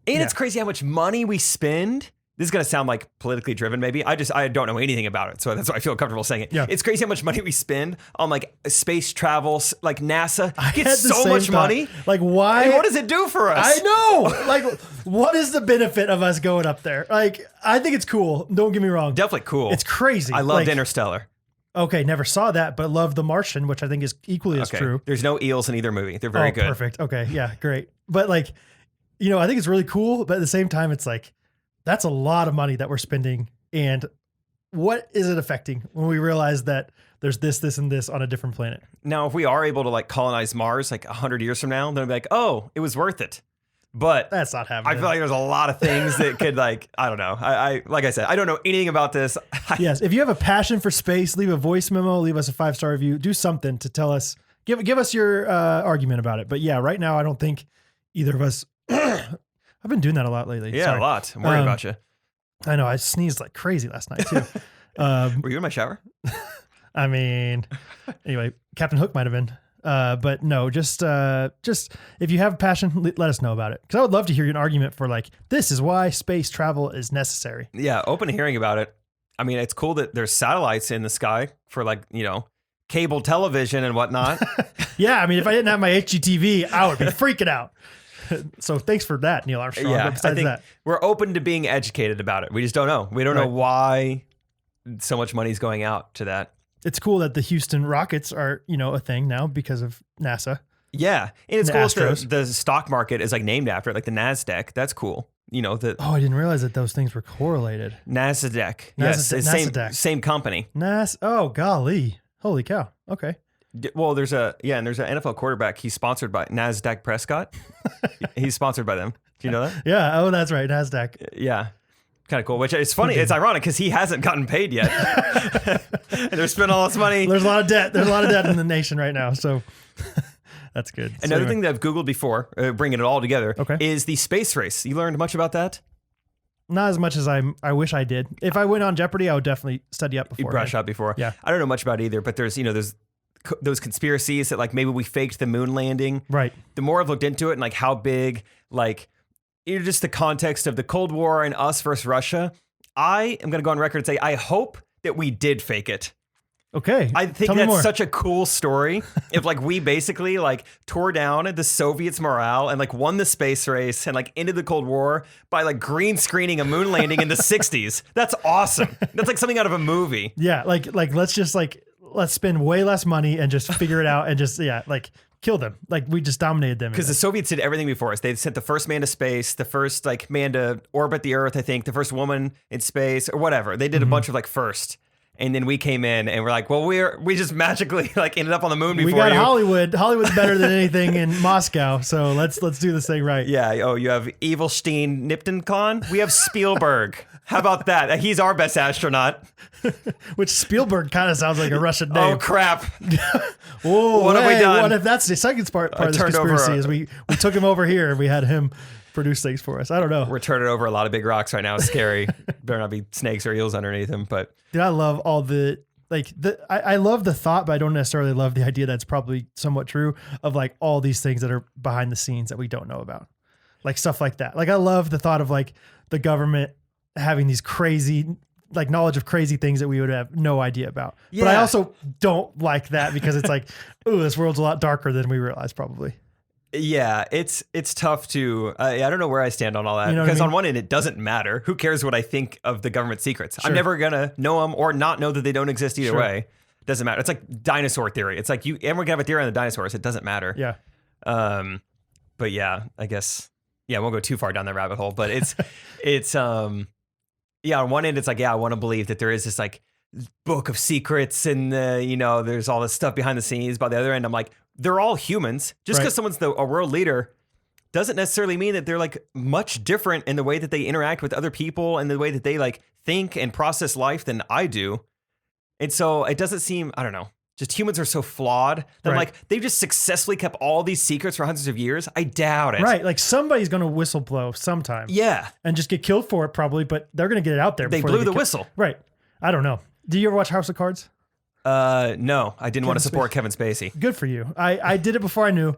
S1: it's crazy how much money we spend. This is going to sound like politically driven, maybe. I don't know anything about it, so that's why I feel comfortable saying it.
S2: Yeah.
S1: It's crazy how much money we spend on like space travel. Like NASA
S2: I had
S1: gets
S2: the
S1: so
S2: same
S1: much
S2: thought.
S1: money.
S2: Like why?
S1: And what does it do for us?
S2: I know. Like, what is the benefit of us going up there? Like, I think it's cool. Don't get me wrong.
S1: Definitely cool.
S2: It's crazy.
S1: I loved Interstellar.
S2: Okay, never saw that, but love The Martian, which I think is equally as true.
S1: There's no eels in either movie. They're very good.
S2: Perfect. Okay, yeah, great. But like, I think it's really cool, but at the same time, it's like, that's a lot of money that we're spending. And what is it affecting when we realize that there's this, and this on a different planet?
S1: Now, if we are able to like colonize Mars like 100 years from now, then we'll be like, oh, it was worth it. But
S2: That's not happening.
S1: I feel like there's a lot of things that could like, I don't know. I like I said, I don't know anything about this.
S2: Yes, if you have a passion for space, leave a voice memo, leave us a 5-star review, do something to tell us, give us your argument about it. But yeah, right now, I don't think either of us, I've been doing that a lot lately.
S1: Yeah,
S2: Sorry.
S1: a lot. I'm worried about you.
S2: I know, I sneezed like crazy last night too.
S1: Were you in my shower?
S2: I mean, anyway, Captain Hook might have been. But no, just if you have a passion, let us know about it. Because I would love to hear an argument for like, this is why space travel is necessary.
S1: Yeah, open to hearing about it. I mean, it's cool that there's satellites in the sky for like, cable television and whatnot.
S2: Yeah, I mean, if I didn't have my HGTV, I would be freaking out. So thanks for that, Neil Armstrong.
S1: Yeah,
S2: But besides
S1: I think
S2: that,
S1: we're open to being educated about it. We just don't know. We don't know why so much money's going out to that.
S2: it's cool that the Houston Rockets are, a thing now because of NASA.
S1: Yeah, and it's
S2: The
S1: cool
S2: Astros.
S1: that the stock market is like named after it, like the NASDAQ. That's cool. The
S2: Oh, I didn't realize that those things were correlated.
S1: NASDAQ. Yes, it's
S2: NASDAQ.
S1: same company.
S2: Oh, golly. Holy cow. Okay.
S1: Well, there's an NFL quarterback. He's sponsored by NASDAQ Prescott. He's sponsored by them. Do you know that?
S2: Yeah. Oh, that's right. NASDAQ.
S1: Yeah. Kind of cool, which it's funny. It's ironic because he hasn't gotten paid yet. And they're spending all this money.
S2: There's a lot of debt. There's a lot of debt in the nation right now. So that's good. So
S1: Another
S2: anyway.
S1: thing that I've Googled before, bringing it all together, is the space race. You learned much about that?
S2: Not as much as I wish I did. If I went on Jeopardy, I would definitely study up before.
S1: You brush up before.
S2: Yeah.
S1: I don't know much about it either, but there's those conspiracies that like maybe we faked the moon landing.
S2: Right.
S1: The more I've looked into it and like how big, like just the context of the Cold War and us versus Russia, I am going to go on record and say I hope that we did fake it.
S2: Okay.
S1: I think
S2: Tell me
S1: that's
S2: more.
S1: such a cool story. If like we basically like tore down the Soviets' morale and like won the space race and like ended the Cold War by like green screening a moon landing in the 60s. That's awesome. That's like something out of a movie.
S2: Yeah. Like let's spend way less money and just figure it out and just, kill them. Like we just dominated them.
S1: Because the Soviets did everything before us. They sent the first man to space, the first like man to orbit the Earth, I think, the first woman in space or whatever. They did a bunch of like first. And then we came in and we're like, well, we just magically like ended up on the moon before
S2: we got
S1: you.
S2: Hollywood. Hollywood's better than anything in Moscow. So let's do this thing right.
S1: Yeah. Oh, you have Evilstein Nipton. We have Spielberg. How about that? He's our best astronaut.
S2: Which Spielberg kind of sounds like a Russian name.
S1: Oh crap!
S2: Whoa,
S1: What have we done?
S2: What if that's the second part of this
S1: turned over
S2: conspiracy?
S1: a-
S2: Is we took him over here and we had him produce things for us. I don't know.
S1: We're turning over a lot of big rocks right now. It's scary. Better not be snakes or eels underneath him. But
S2: Dude, I love all I love the thought, but I don't necessarily love the idea that's probably somewhat true of like all these things that are behind the scenes that we don't know about. Like stuff like that. Like I love the thought of like the government having these crazy like knowledge of crazy things that we would have no idea about. But I
S1: Yeah.
S2: also don't like that because it's like, ooh, this world's a lot darker than we realize probably.
S1: Yeah, it's tough to. I don't know where I stand on all that
S2: You know what I
S1: because on
S2: mean?
S1: one end it doesn't matter. Who cares what I think of the government secrets?
S2: Sure.
S1: I'm never gonna know them or not know that they don't exist either
S2: Sure.
S1: way. Doesn't matter. It's like dinosaur theory. It's like everyone can have a theory on the dinosaurs. It doesn't matter.
S2: Yeah.
S1: But yeah, I guess I won't go too far down the rabbit hole. But it's yeah. On one end, it's like I want to believe that there is this like book of secrets and there's all this stuff behind the scenes. By the other end, I'm like, they're all humans. Just because someone's a world leader doesn't necessarily mean that they're like much different in the way that they interact with other people and the way that they like think and process life than I do. And so it doesn't seem, I don't know, just humans are so flawed that I'm like, they've just successfully kept all these secrets for hundreds of years. I doubt it.
S2: Right. Like somebody's going to whistle blow sometime.
S1: Yeah.
S2: And just get killed for it probably, but they're going to get it out there.
S1: They
S2: before
S1: blew
S2: get
S1: the
S2: killed.
S1: whistle.
S2: Right. I don't know. Do you ever watch House of Cards?
S1: No, I didn't want to support Kevin Spacey.
S2: Good for you. I did it before I knew.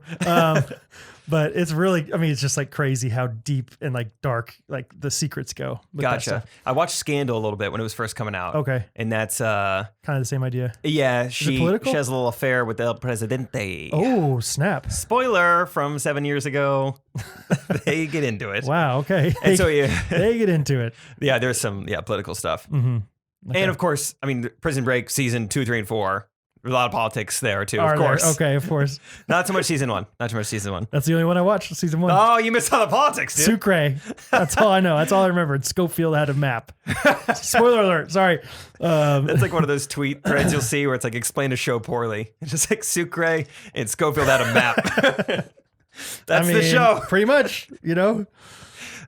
S2: But it's really, I mean, it's just like crazy how deep and like dark like the secrets go. With that
S1: Gotcha.
S2: stuff.
S1: I watched Scandal a little bit when it was first coming out.
S2: Okay.
S1: And that's
S2: Kind of the same idea.
S1: yeah,
S2: it
S1: she
S2: political?
S1: has a little affair with El Presidente.
S2: Oh, snap.
S1: Spoiler from 7 years ago. They get into it.
S2: Wow. Okay.
S1: And so yeah,
S2: They get into it.
S1: yeah, there's some political stuff.
S2: Mm-hmm. Okay.
S1: And of course, I mean, Prison Break season 2, 3, and 4. A lot of politics there too,
S2: Are
S1: of
S2: there?
S1: course.
S2: Okay, of course.
S1: Not so much season 1. Not too much season 1.
S2: That's the only one I watched, season 1.
S1: Oh, you missed all the politics, dude.
S2: Sucre. That's all I know. That's all I remember. And Schofield had a map. Spoiler alert. Sorry.
S1: That's like one of those tweet threads you'll see where it's like explain a show poorly. It's just like Sucre and Schofield had a map. That's the show.
S2: Pretty much, you know?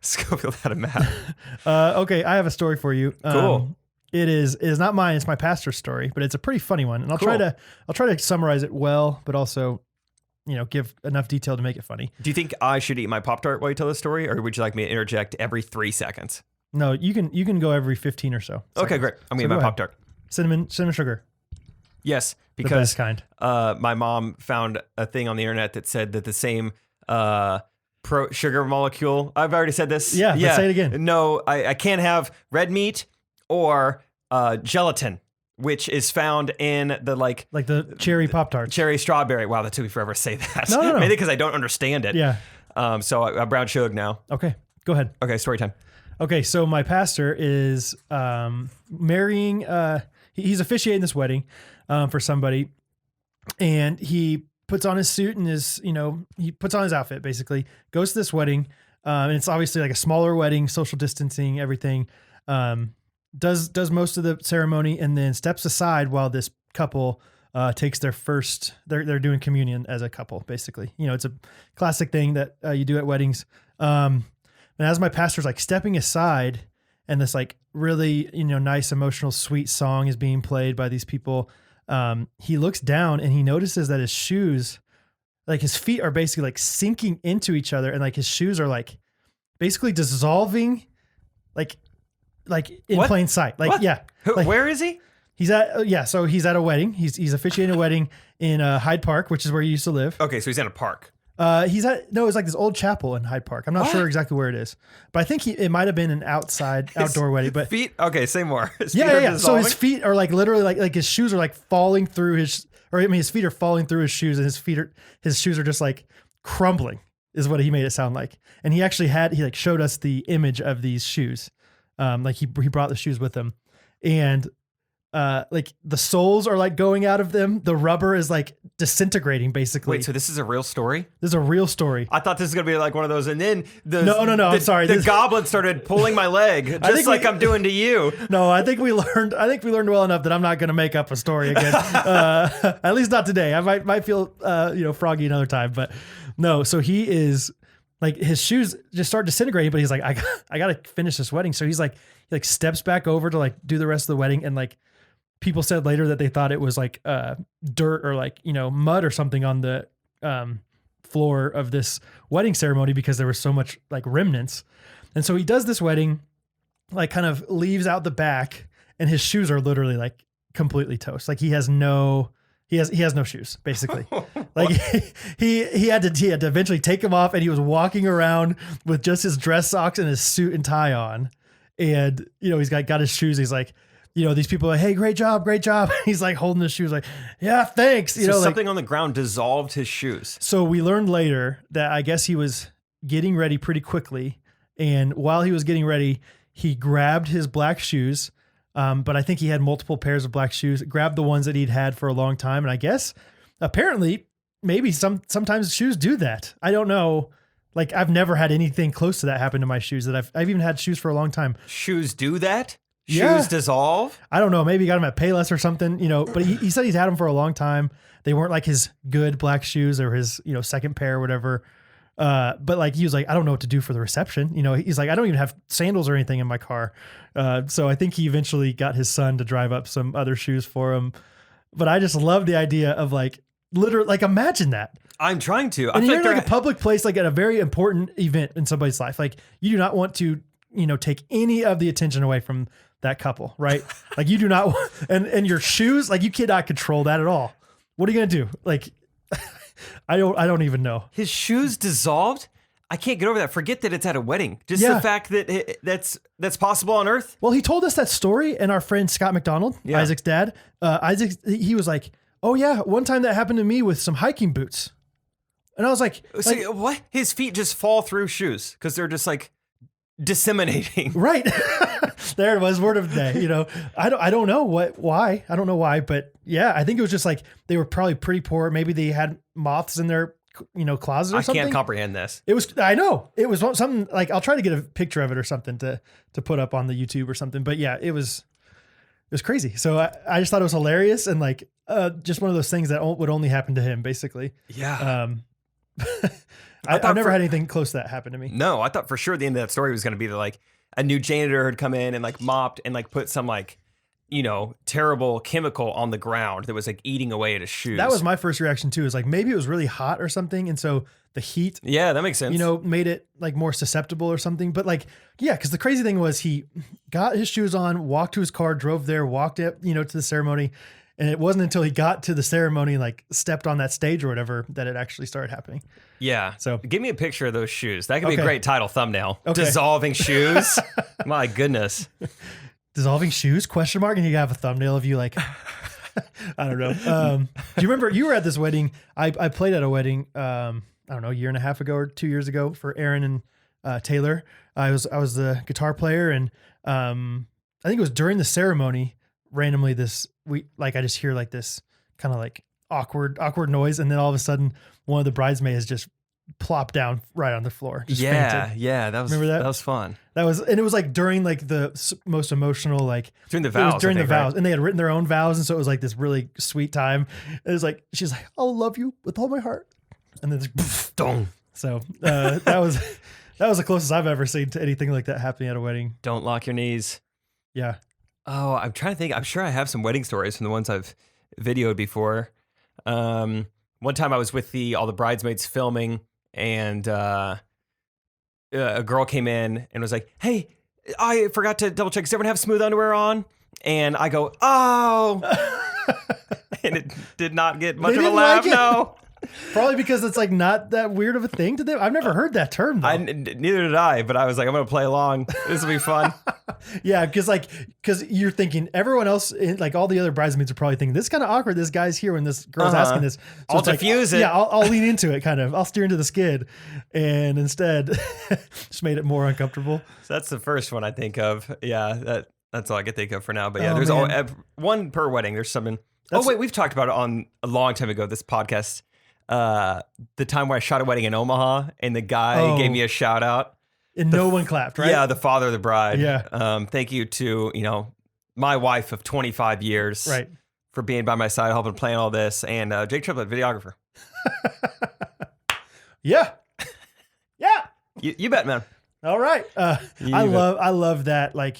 S1: Schofield had a map.
S2: Okay, I have a story for you.
S1: Cool.
S2: It is not mine. It's my pastor's story, but it's a pretty funny one, and I'll try to summarize it well, but also, give enough detail to make it funny.
S1: Do you think I should eat my Pop-Tart while you tell the story, or would you like me to interject every 3 seconds?
S2: No, you can go every 15 or so.
S1: Okay,
S2: seconds.
S1: great. I'm
S2: So
S1: eating
S2: go
S1: my
S2: ahead.
S1: Pop-Tart.
S2: Cinnamon sugar,
S1: Yes,
S2: the
S1: because
S2: best kind.
S1: my mom found a thing on the internet that said that the same sugar molecule. I've already said this.
S2: Yeah, let's say it again.
S1: No, I can't have red meat or gelatin, which is found in the like
S2: the cherry Pop-Tarts.
S1: cherry strawberry. Wow, that took me forever to say that.
S2: No.
S1: Maybe because I don't understand it.
S2: Yeah.
S1: So I'm brown sugar now.
S2: Okay, go ahead.
S1: Okay, story time.
S2: Okay, so my pastor is marrying. He's officiating this wedding for somebody, and he puts on his suit and he puts on his outfit. Basically, goes to this wedding, and it's obviously like a smaller wedding, social distancing, everything. Does most of the ceremony and then steps aside while this couple takes their first. They're doing communion as a couple. Basically, it's a classic thing that you do at weddings. And as my pastor's like stepping aside and this like really, nice, emotional, sweet song is being played by these people, he looks down and he notices that his shoes, like his feet are basically like sinking into each other. And like his shoes are like basically dissolving, like in
S1: What?
S2: plain sight. Like,
S1: What?
S2: yeah. Like,
S1: Where is he?
S2: he's at, so he's at a wedding. He's officiating a wedding in Hyde Park, which is where he used to live.
S1: Okay, so he's in a park.
S2: It's like this old chapel in Hyde Park. I'm not sure exactly where it is, but I think it might have been an outdoor wedding. But
S1: Feet. Okay, say more. His feet
S2: yeah.
S1: are
S2: So
S1: dissolving?
S2: his feet are like literally like his shoes are like falling through his feet are falling through his shoes, and his shoes are just like crumbling. Is what he made it sound like. And he actually he showed us the image of these shoes. Like he brought the shoes with him, and like the soles are like going out of them. The rubber is like disintegrating basically.
S1: Wait, so this is a real story?
S2: This is a real story.
S1: I thought this was gonna be like one of those, and then
S2: No, I'm sorry.
S1: The
S2: This-
S1: goblin started pulling my leg, just
S2: think
S1: like I'm doing to you.
S2: No, I think we learned well enough that I'm not going to make up a story again. At least not today. I might feel froggy another time, but no. So he is like his shoes just start disintegrating, but he's like, I got to finish this wedding. So he steps back over to like do the rest of the wedding, and like people said later that they thought it was like dirt or like mud or something on the floor of this wedding ceremony because there was so much like remnants. And so he does this wedding, like kind of leaves out the back, and his shoes are literally like completely toast. Like he has no shoes basically. Like he had to eventually take them off, and he was walking around with just his dress socks and his suit and tie on. And, he's got his shoes. He's like, these people are like, hey, great job. He's like holding his shoes like, yeah, thanks.
S1: So something on the ground dissolved his shoes.
S2: So we learned later that I guess he was getting ready pretty quickly. And while he was getting ready, he grabbed his black shoes. But I think he had multiple pairs of black shoes, grabbed the ones that he'd had for a long time. And I guess apparently maybe sometimes shoes do that. I don't know. Like I've never had anything close to that happen to my shoes that I've even had shoes for a long time.
S1: Shoes do that?
S2: Yeah.
S1: Shoes dissolve?
S2: I don't know. Maybe he got them at Payless or something, but he said he's had them for a long time. They weren't like his good black shoes or his, second pair or whatever. But like, he was like, I don't know what to do for the reception. He's like, I don't even have sandals or anything in my car. So I think he eventually got his son to drive up some other shoes for him. But I just love the idea of like, literally, like imagine that.
S1: I'm trying to.
S2: And you're in like a public place, like at a very important event in somebody's life. Like you do not want to, take any of the attention away from that couple, right? Like you do not want, and your shoes, like you cannot control that at all. What are you going to do? Like, I don't even know.
S1: His shoes dissolved? I can't get over that. Forget that it's at a wedding. Just the fact that that's possible on Earth.
S2: Well, he told us that story, and our friend Scott McDonald, Isaac's dad, he was like, oh yeah, one time that happened to me with some hiking boots. And I was like,
S1: so what? His feet just fall through shoes because they're just like disseminating.
S2: Right. There it was, word of the day. I don't know why. I don't know why, but yeah, I think it was just like they were probably pretty poor. Maybe they had moths in their closet or something.
S1: I can't comprehend this.
S2: I know it was something like, I'll try to get a picture of it or something to put up on the YouTube or something. But yeah, it was crazy. So I just thought it was hilarious and like just one of those things that would only happen to him, basically.
S1: Yeah.
S2: I've never had anything close to that happen to me.
S1: No, I thought for sure the end of that story was going to be that like a new janitor had come in and like mopped and like put some like, terrible chemical on the ground that was like eating away at his shoes.
S2: That was my first reaction too, is like maybe it was really hot or something. And so the heat,
S1: yeah, that makes sense.
S2: Made it like more susceptible or something. But like, yeah, because the crazy thing was he got his shoes on, walked to his car, drove there, walked up, to the ceremony. And it wasn't until he got to the ceremony, like stepped on that stage or whatever, that it actually started happening.
S1: Yeah.
S2: So
S1: give me a picture of those shoes. That could be a great title thumbnail. Okay. Dissolving shoes. My goodness.
S2: Dissolving shoes? Question mark. And you have a thumbnail of you like, I don't know. Do you remember you were at this wedding? I played at a wedding, I don't know, a year and a half ago or 2 years ago for Aaron and Taylor. I was the guitar player, and I think it was during the ceremony. Randomly, I just hear like this kind of like awkward noise, and then all of a sudden, one of the bridesmaids just plopped down right on the floor. Just fainted.
S1: Yeah, that was. Remember that? That was fun.
S2: And it was like during like the most emotional, like
S1: during the vows.
S2: It was during the vows, right? And they had written their own vows, and so it was like this really sweet time. It was like she's like, "I'll love you with all my heart," and then
S1: dong.
S2: So that was the closest I've ever seen to anything like that happening at a wedding.
S1: Don't lock your knees.
S2: Yeah.
S1: Oh, I'm trying to think. I'm sure I have some wedding stories from the ones I've videoed before. One time I was with all the bridesmaids filming, and a girl came in and was like, "Hey, I forgot to double check. Does everyone have smooth underwear on?" And I go, "Oh," and it did not get much of a laugh. No.
S2: Probably because it's like not that weird of a thing to them. I've never heard that term though.
S1: Neither did I, but I was like, I'm going to play along. This will be fun.
S2: Yeah, because you're thinking everyone else, like all the other bridesmaids are probably thinking, this is kind of awkward. This guy's here when this girl's asking this. So
S1: I'll diffuse it.
S2: Yeah, I'll lean into it kind of. I'll steer into the skid. And instead, just made it more uncomfortable.
S1: So that's the first one I think of. Yeah, that's all I can think of for now. But yeah, there's one per wedding. There's something. We've talked about it on a long time ago, this podcast. The time where I shot a wedding in Omaha and the guy gave me a shout out
S2: and no one clapped, right?
S1: Yeah. The father of the bride.
S2: Yeah.
S1: Thank you to, my wife of 25 years,
S2: right,
S1: for being by my side, helping plan all this. And, Jake Triplett, videographer.
S2: Yeah. Yeah.
S1: You bet, man.
S2: All right. I love that. Like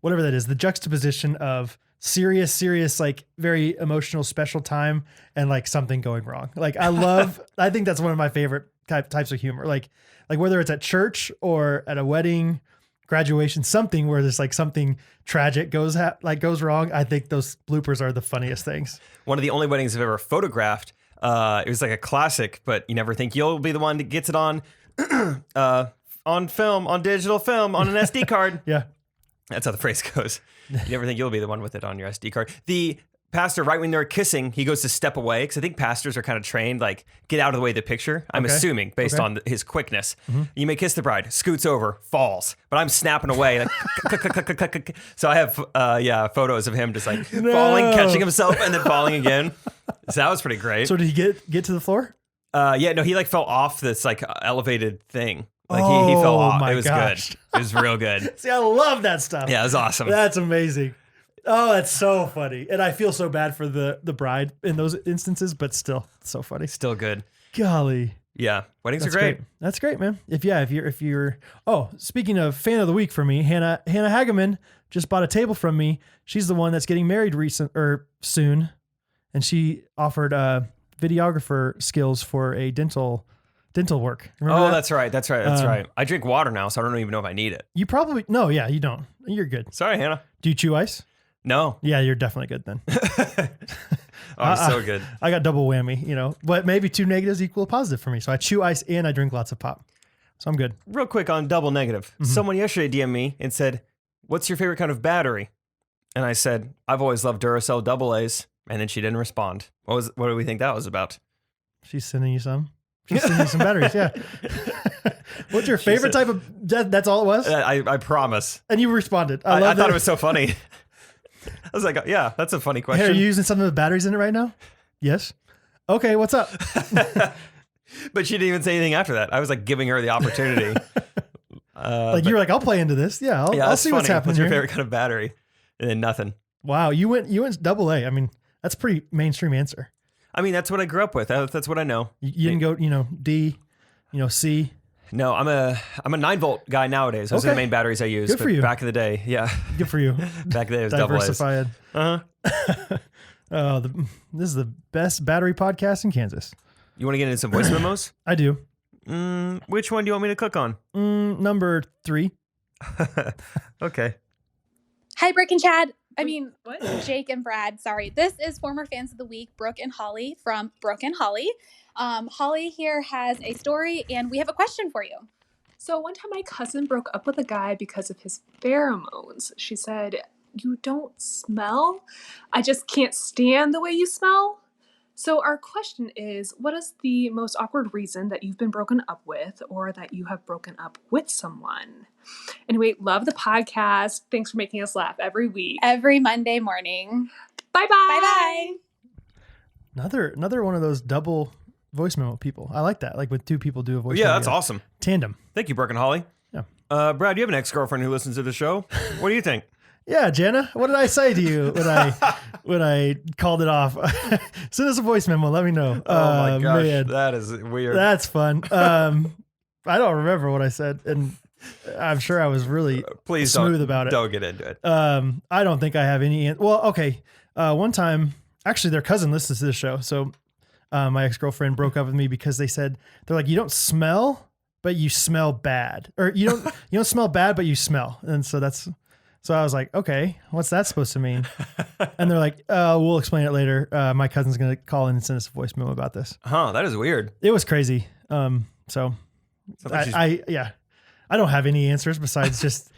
S2: whatever that is, the juxtaposition of serious, like very emotional, special time and like something going wrong. Like I think that's one of my favorite types of humor. Like whether it's at church or at a wedding, graduation, something where there's like something tragic goes wrong. I think those bloopers are the funniest things. One
S1: of the only weddings I've ever photographed. It was like a classic, but you never think you'll be the one that gets it on, on film, on digital film, on an SD card.
S2: Yeah.
S1: That's how the phrase goes. You never think you'll be the one with it on your SD card. The pastor, right when they're kissing, he goes to step away because I think pastors are kind of trained, like, get out of the way of the picture. I'm assuming based on his quickness. You may kiss the bride, scoots over, falls, but I'm snapping away. Like, so I have, photos of him just like falling, catching himself, and then falling again. So that was pretty great.
S2: So did he get to the floor?
S1: He like fell off this like elevated thing. Like he fell off. It was good. It was real good.
S2: See, I love that stuff.
S1: Yeah, it was awesome.
S2: That's amazing. Oh, that's so funny. And I feel so bad for the bride in those instances, but still, it's so funny.
S1: Still good.
S2: Golly.
S1: Yeah, weddings are great.
S2: That's great, man. If you're speaking of fan of the week for me, Hannah Hageman just bought a table from me. She's the one that's getting married soon, and she offered videographer skills for a dental work. Remember that?
S1: That's right. I drink water now, so I don't even know if I need it.
S2: You you don't. You're good.
S1: Sorry, Hannah.
S2: Do you chew ice?
S1: No.
S2: Yeah, you're definitely good then.
S1: So good.
S2: I got double whammy, but maybe 2 negatives equal a positive for me. So I chew ice and I drink lots of pop. So I'm good.
S1: Real quick on double negative. Someone yesterday DM'd me and said, "What's your favorite kind of battery?" And I said, "I've always loved Duracell double A's." And then she didn't respond. What do we think that was about?
S2: She's sending you some. She's sending you some batteries, yeah. What's your favorite type of... That's all it was?
S1: I promise.
S2: And you responded.
S1: I thought it was so funny. I was like, yeah, that's a funny question.
S2: Hey, are you using some of the batteries in it right now? Yes. Okay, what's up?
S1: But she didn't even say anything after that. I was like giving her the opportunity.
S2: You were like, I'll play into this. Yeah, I'll see what's happening.
S1: What's your favorite kind of battery? And then nothing.
S2: Wow, you went double A. I mean, that's a pretty mainstream answer.
S1: I mean, that's what I grew up with. That's what I know.
S2: You didn't go, D, C.
S1: No, I'm a 9-volt guy nowadays. Those are the main batteries I use.
S2: Good for you.
S1: Back in the day, yeah.
S2: Good for you.
S1: Back in the day, it was double A's.
S2: Diversified. This is the best battery podcast in Kansas.
S1: You want to get into some voice memos?
S2: I do.
S1: Which one do you want me to click on?
S2: Number 3.
S1: Okay.
S6: Hi, Brooke and Chad. Jake and Brad. Sorry. This is former fans of the week, Brooke and Holly from Brooke and Holly. Holly here has a story, and we have a question for you.
S7: So one time my cousin broke up with a guy because of his pheromones. She said, "You don't smell? I just can't stand the way you smell." So our question is, what is the most awkward reason that you've been broken up with or that you have broken up with someone? Anyway, love the podcast. Thanks for making us laugh every week.
S6: Every Monday morning.
S7: Bye-bye.
S6: Bye-bye.
S2: Another one of those double voice memo people. I like that. Like when 2 people do a voice memo.
S1: Yeah, that's awesome.
S2: Tandem.
S1: Thank you, Brooke and Holly.
S2: Yeah.
S1: Brad, you have an ex-girlfriend who listens to the show. What do you think?
S2: Yeah, Jenna, what did I say to you when I called it off? Send us a voice memo. Let me know.
S1: Oh my gosh,
S2: man.
S1: that is weird.
S2: That's fun. I don't remember what I said, and I'm sure I was really smooth about it.
S1: Don't get into it.
S2: I don't think I have any. Well, okay. One time, actually, their cousin listens to this show, so my ex-girlfriend broke up with me because they're like, you don't smell, but you smell bad, or you don't smell bad, but you smell, and so I was like, okay, what's that supposed to mean? And they're like, we'll explain it later. My cousin's going to call in and send us a voice memo about this.
S1: Huh, that is weird.
S2: It was crazy. So I don't have any answers besides just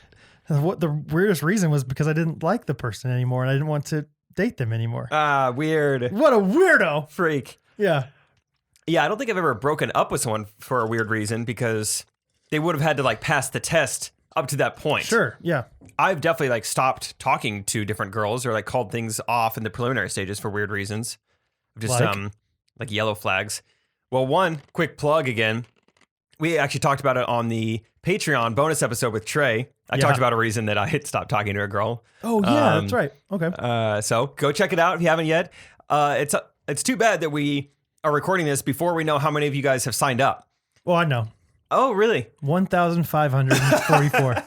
S2: what the weirdest reason was because I didn't like the person anymore and I didn't want to date them anymore.
S1: Weird.
S2: What a weirdo.
S1: Freak.
S2: Yeah.
S1: Yeah, I don't think I've ever broken up with someone for a weird reason because they would have had to like pass the test up to that point.
S2: Sure. Yeah.
S1: I've definitely like stopped talking to different girls or like called things off in the preliminary stages for weird reasons. Just like yellow flags. Well, one quick plug again. We actually talked about it on the Patreon bonus episode with Trey. I talked about a reason that I had stopped talking to a girl.
S2: Oh yeah, that's right. Okay.
S1: So go check it out if you haven't yet. It's too bad that we are recording this before we know how many of you guys have signed up.
S2: Well, I know.
S1: Oh, really?
S2: 1,544.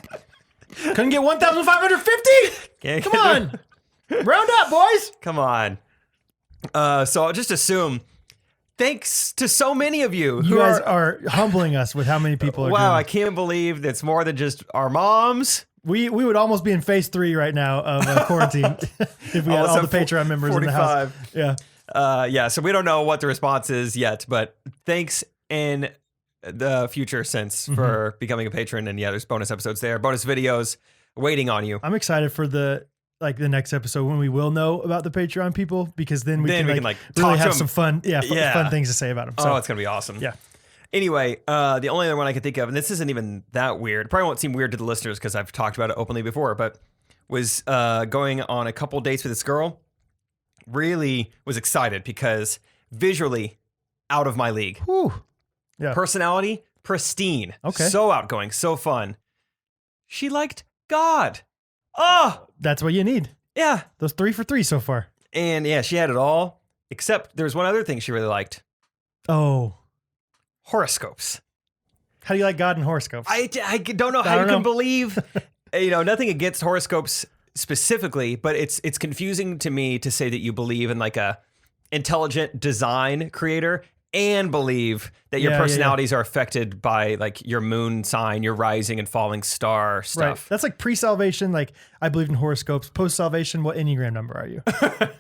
S2: Couldn't get 1,550? Come on. Round up, boys.
S1: Come on. So I'll just assume, thanks to so many of you.
S2: You guys are humbling us with how many people are doing.
S1: I can't believe that's more than just our moms.
S2: We would almost be in phase 3 right now of quarantine if we had all the Patreon members 45. In the house. Yeah.
S1: So we don't know what the response is yet, but thanks in the future sense for becoming a patron. And yeah, there's bonus episodes there, bonus videos. waiting on you.
S2: I'm excited for the next episode when we will know about the Patreon people, because then we can really
S1: talk to
S2: have
S1: them.
S2: some fun, fun things to say about them. So,
S1: Oh, it's going to be awesome.
S2: yeah.
S1: Anyway, the only other one I could think of, and this isn't even that weird, probably won't seem weird to the listeners because I've talked about it openly before, but was going on a couple dates with this girl. Really was excited because visually out of my league.
S2: Whew. Yeah.
S1: Personality, pristine.
S2: Okay.
S1: So outgoing, so fun. She liked God. Oh,
S2: That's what you need.
S1: yeah.
S2: Those 3 for 3 so far.
S1: And yeah, she had it all, except there was one other thing she really liked.
S2: Oh.
S1: Horoscopes.
S2: How do you like God and horoscopes?
S1: I don't know how you can believe, nothing against horoscopes specifically, but it's confusing to me to say that you believe in like a intelligent design creator and believe that your personalities are affected by like your moon sign, your rising and falling star stuff.
S2: Right. That's like pre-salvation. Like, I believed in horoscopes. Post-salvation, what Enneagram number are you?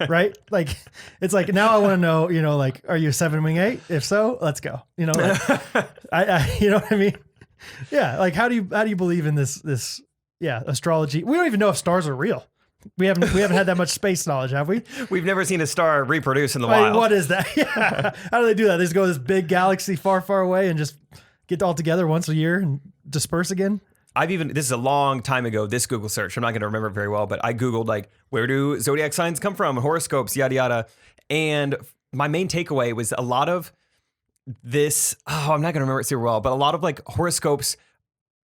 S2: Right? Like, it's like, now I want to know, like, are you a 7 wing 8? If so, let's go. I you know what I mean? Yeah. Like, how do you believe in this astrology? We don't even know if stars are real. We haven't had that much space knowledge, have we?
S1: We've never seen a star reproduce in the
S2: I mean,
S1: wild.
S2: what is that? Yeah. How do they do that? They just go to this big galaxy far, far away and just get all together once a year and disperse again?
S1: This is a long time ago, this Google search. I'm not going to remember it very well, but I Googled like, where do zodiac signs come from? Horoscopes, yada, yada. And my main takeaway was a lot of this, I'm not going to remember it super well, but a lot of like horoscopes,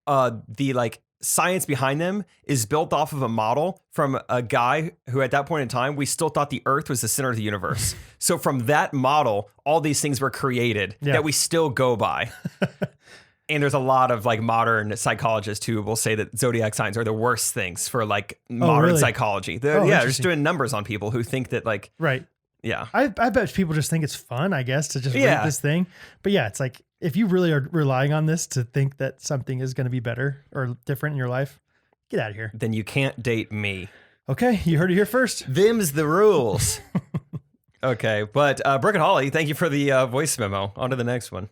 S1: the like science behind them is built off of a model from a guy who at that point in time, we still thought the earth was the center of the universe. So from that model, all these things were created that we still go by. And there's a lot of like modern psychologists who will say that zodiac signs are the worst things for like modern psychology. They're just doing numbers on people who think that like,
S2: right.
S1: Yeah.
S2: I bet people just think it's fun, I guess, to just read this thing. But yeah, it's like, if you really are relying on this to think that something is going to be better or different in your life, get out of here.
S1: Then you can't date me.
S2: Okay, you heard it here first.
S1: Them's the rules. Okay, but Brooke and Holly, thank you for the voice memo. On to the next one.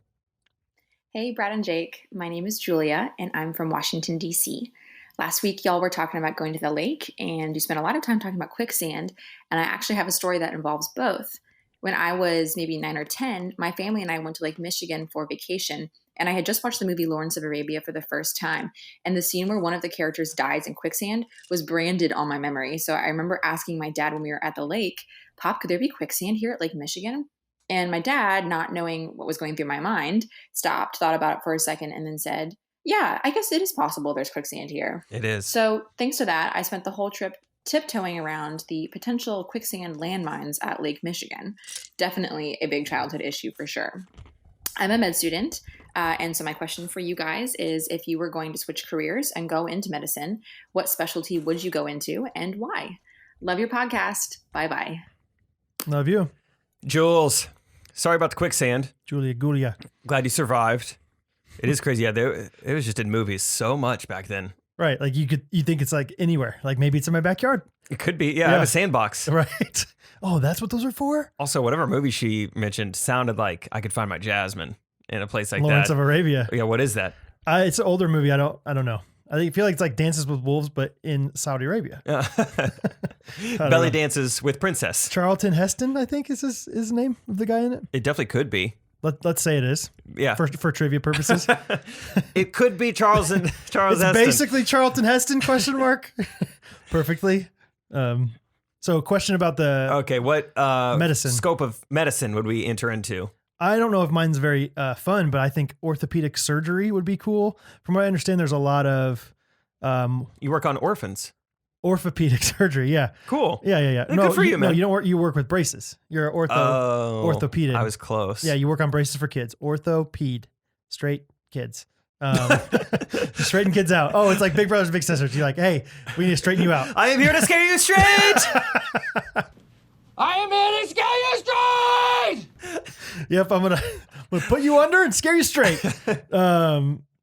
S8: Hey, Brad and Jake. My name is Julia, and I'm from Washington, D.C. Last week, y'all were talking about going to the lake, and you spent a lot of time talking about quicksand, and I actually have a story that involves both. When I was maybe 9 or 10, my family and I went to Lake Michigan for vacation, and I had just watched the movie Lawrence of Arabia for the first time, and the scene where one of the characters dies in quicksand was branded on my memory. So I remember asking my dad when we were at the lake, Pop, could there be quicksand here at Lake Michigan? And my dad, not knowing what was going through my mind, stopped, thought about it for a second, and then said, yeah, I guess it is possible there's quicksand here.
S1: It is.
S8: So thanks to that, I spent the whole trip tiptoeing around the potential quicksand landmines at Lake Michigan. Definitely a big childhood issue for sure. I'm a med student, and so my question for you guys is, if you were going to switch careers and go into medicine, what specialty would you go into and why? Love your podcast. Bye-bye.
S2: Love you.
S1: Jules, sorry about the quicksand.
S2: Julia.
S1: Glad you survived. It is crazy. Yeah, it was just in movies so much back then.
S2: Right. Like you think it's like anywhere. Like maybe it's in my backyard.
S1: It could be. Yeah, I have a sandbox.
S2: Right. Oh, that's what those are for?
S1: Also, whatever movie she mentioned sounded like I could find my Jasmine in a place like
S2: Lawrence
S1: that.
S2: of Arabia.
S1: Yeah, what is that?
S2: It's an older movie. I don't know. I feel like it's like Dances with Wolves, but in Saudi Arabia.
S1: Belly dances with princess.
S2: Charlton Heston, I think is his name of the guy in it.
S1: It definitely could be.
S2: Let's say it is.
S1: Yeah.
S2: For trivia purposes.
S1: It could be Charles
S2: It's
S1: Heston.
S2: basically Charlton Heston, question mark. Perfectly. So question about the
S1: Okay, what
S2: medicine
S1: scope of medicine would we enter into?
S2: I don't know if mine's very fun, but I think orthopedic surgery would be cool. From what I understand, there's a lot of
S1: You work on orphans.
S2: orthopedic surgery. Yeah.
S1: Cool.
S2: Yeah.
S1: Good for you, man.
S2: No, you don't work. You work with braces. You're orthopedic.
S1: I was close.
S2: Yeah, you work on braces for kids. Orthoped, straight kids. Straighten kids out. Oh, it's like Big Brothers Big Sisters. You're like, hey, we need to straighten you out.
S1: I am here to scare you straight.
S3: I am here to scare you straight!
S2: Yep, I'm gonna put you under and scare you straight.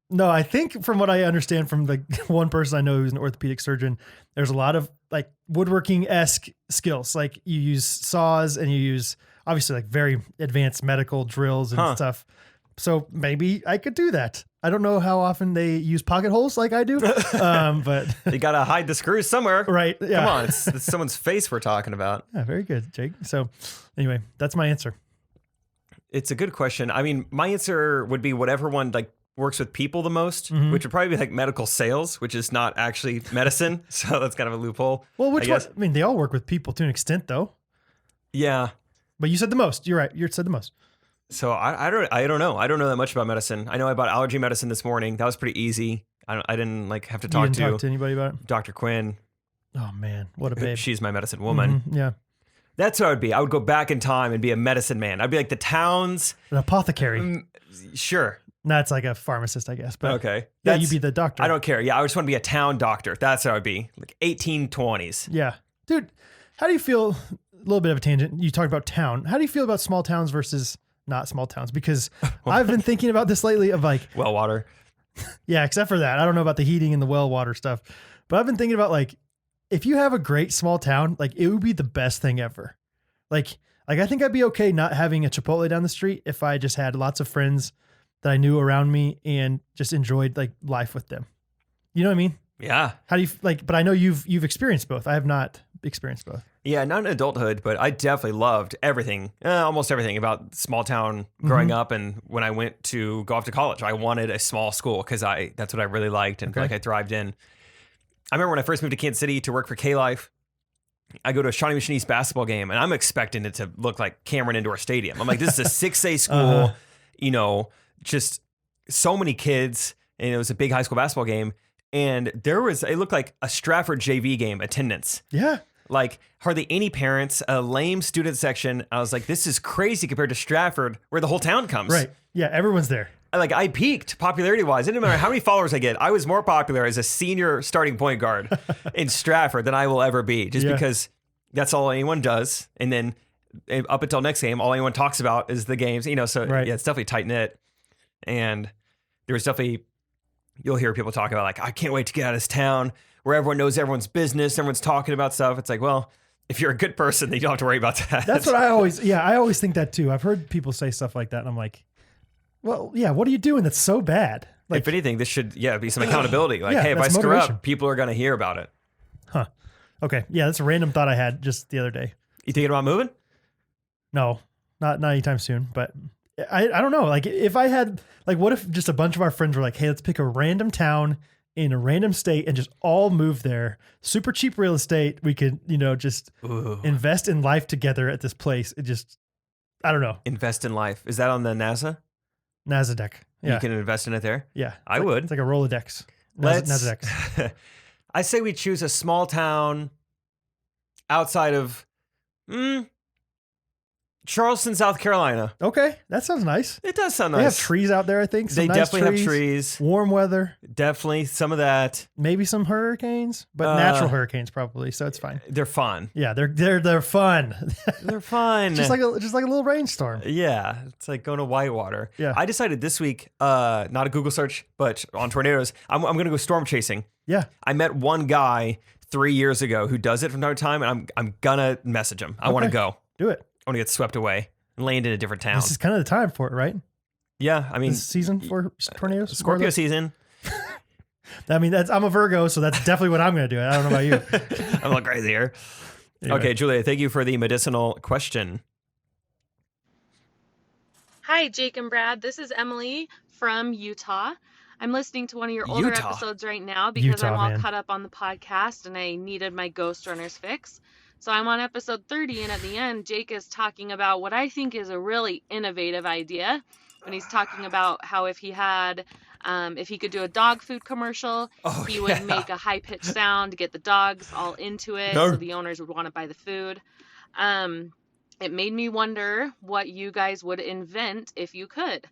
S2: No, I think from what I understand from the one person I know who's an orthopedic surgeon, there's a lot of like woodworking-esque skills. Like you use saws and you use obviously like very advanced medical drills and stuff. So maybe I could do that. I don't know how often they use pocket holes like I do, but
S1: You got to hide the screws somewhere.
S2: right. Yeah.
S1: Come on. It's someone's face we're talking about.
S2: Yeah, very good, Jake. So anyway, that's my answer.
S1: It's a good question. I mean, my answer would be whatever one like works with people the most, which would probably be like medical sales, which is not actually medicine. So that's kind of a loophole.
S2: Well, which
S1: I
S2: one?
S1: guess.
S2: I mean, they all work with people to an extent, though.
S1: Yeah.
S2: But you said the most. You're right. You said the most.
S1: So I don't know. I don't know that much about medicine. I know I bought allergy medicine this morning. That was pretty easy. I didn't like have to
S2: You
S1: talk
S2: didn't talk to anybody about it?
S1: Dr. Quinn.
S2: Oh man, what a babe.
S1: She's my medicine woman.
S2: Yeah,
S1: That's what I would be. I would go back in time and be a medicine man. I'd be like the town's.
S2: an apothecary.
S1: Sure.
S2: That's like a pharmacist, I guess. But
S1: Okay.
S2: yeah,
S1: That's-
S2: you'd be the doctor.
S1: I don't care. Yeah, I just want to be a town doctor. That's what I would be. Like 1820s.
S2: Yeah, dude. How do you feel? A little bit of a tangent. You talked about town. How do you feel about small towns versus not small towns? Because I've been thinking about this lately. Of like,
S1: Well water.
S2: yeah, except for that, I don't know about the heating and the well water stuff. But I've been thinking about like, if you have a great small town, like it would be the best thing ever. Like I think I'd be okay not having a Chipotle down the street if I just had lots of friends that I knew around me and just enjoyed like life with them. You know what I mean?
S1: Yeah.
S2: How do you like? But I know you've experienced both. I have not experienced both.
S1: Yeah, not in adulthood, but I definitely loved everything, almost everything about small town growing up. And when I went to go off to college, I wanted a small school because that's what I really liked and feel like I thrived in. I remember when I first moved to Kansas City to work for K-Life, I go to a Shawnee Mission East basketball game and I'm expecting it to look like Cameron Indoor Stadium. I'm like, this is a 6A school, you know, just so many kids. And it was a big high school basketball game. And it looked like a Stratford JV game attendance.
S2: Yeah.
S1: Like hardly any parents, a lame student section. I was like, this is crazy compared to Stratford, where the whole town comes.
S2: Right. Yeah. Everyone's there.
S1: I peaked popularity wise. It didn't matter how many followers I get. I was more popular as a senior starting point guard in Stratford than I will ever be, just because that's all anyone does. And then up until next game, all anyone talks about is the games. You know, so yeah, it's definitely tight knit. And there was definitely, you'll hear people talk about like, I can't wait to get out of this town where everyone knows everyone's business, everyone's talking about stuff. It's like, well, if you're a good person, then you don't have to worry about that.
S2: That's what I always think that too. I've heard people say stuff like that and I'm like, well, yeah, what are you doing that's so bad? Like,
S1: if anything, this should, be some accountability. Like,
S2: Yeah,
S1: hey, if I
S2: that's
S1: screw
S2: motivation.
S1: up, people are going to hear about it.
S2: huh. Okay. Yeah, that's a random thought I had just the other day.
S1: You thinking about moving?
S2: No, not anytime soon, but I don't know. Like if I had, like, what if just a bunch of our friends were like, hey, let's pick a random town in a random state and just all move there. Super cheap real estate. We could, just invest in life together at this place. It just, I don't know.
S1: Invest in life. Is that on the NASA?
S2: Nasdaq. Yeah.
S1: You can invest in it there?
S2: Yeah.
S1: I would.
S2: It's like a Rolodex.
S1: Nasdaq. I say we choose a small town outside of Charleston, South Carolina.
S2: Okay. That sounds nice.
S1: It does sound
S2: They
S1: nice.
S2: have trees out there, I think. Some
S1: They
S2: nice
S1: definitely have trees.
S2: Warm weather.
S1: Definitely some of that.
S2: Maybe some hurricanes, but natural hurricanes probably, so it's fine.
S1: They're fun.
S2: Yeah, they're fun.
S1: They're fun.
S2: just like a little rainstorm.
S1: Yeah, it's like going to Whitewater.
S2: Yeah.
S1: I decided this week, not a Google search, but on tornadoes, I'm going to go storm chasing.
S2: Yeah.
S1: I met one guy 3 years ago who does it from time to time, and I'm gonna message him. I want to
S2: Okay.
S1: go.
S2: Do it.
S1: I want to get swept away and land in a different town.
S2: This is kind of the time for it, right?
S1: Yeah, I mean,
S2: This season for tornadoes.
S1: Scorpio season.
S2: I mean, I'm a Virgo, so that's definitely what I'm going to do. I don't know about you.
S1: I'm a little crazy here.
S2: Anyway.
S1: Okay, Julia, thank you for the medicinal question.
S9: Hi, Jake and Brad. This is Emily from Utah. I'm listening to one of your older
S1: Utah.
S9: episodes right now because
S2: Utah,
S9: I'm all
S2: man.
S9: caught up on the podcast and I needed my Ghostrunners fix. So I'm on episode 30, and at the end, Jake is talking about what I think is a really innovative idea. When he's talking about how if he could do a dog food commercial, he would make a high-pitched sound to get the dogs all into it, so the owners would want to buy the food. It made me wonder what you guys would invent if you could.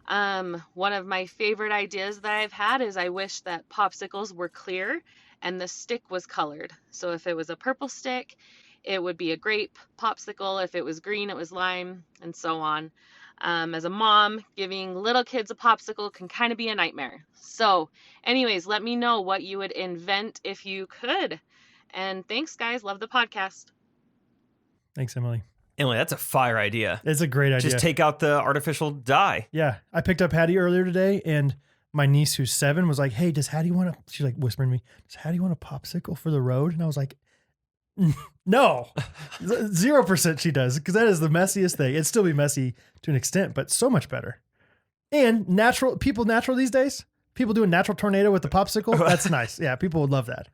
S9: One of my favorite ideas that I've had is I wish that popsicles were clear and the stick was colored. So if it was a purple stick, it would be a grape popsicle. If it was green, it was lime, and so on. As a mom, giving little kids a popsicle can kind of be a nightmare. So anyways, let me know what you would invent if you could. And thanks, guys. Love the podcast.
S2: Thanks, Emily.
S1: Emily, that's a fire idea.
S2: It's a great idea.
S1: Just take out the artificial dye.
S2: Yeah. I picked up Hattie earlier today, and my niece who's 7 was like, hey, does Hattie want to, she's like whispering to me, does Hattie want a popsicle for the road? And I was like, no, 0% she does. Cause that is the messiest thing. It'd still be messy to an extent, but so much better. And natural these days, people doing natural tornado with the popsicle. That's nice. Yeah. People would love that.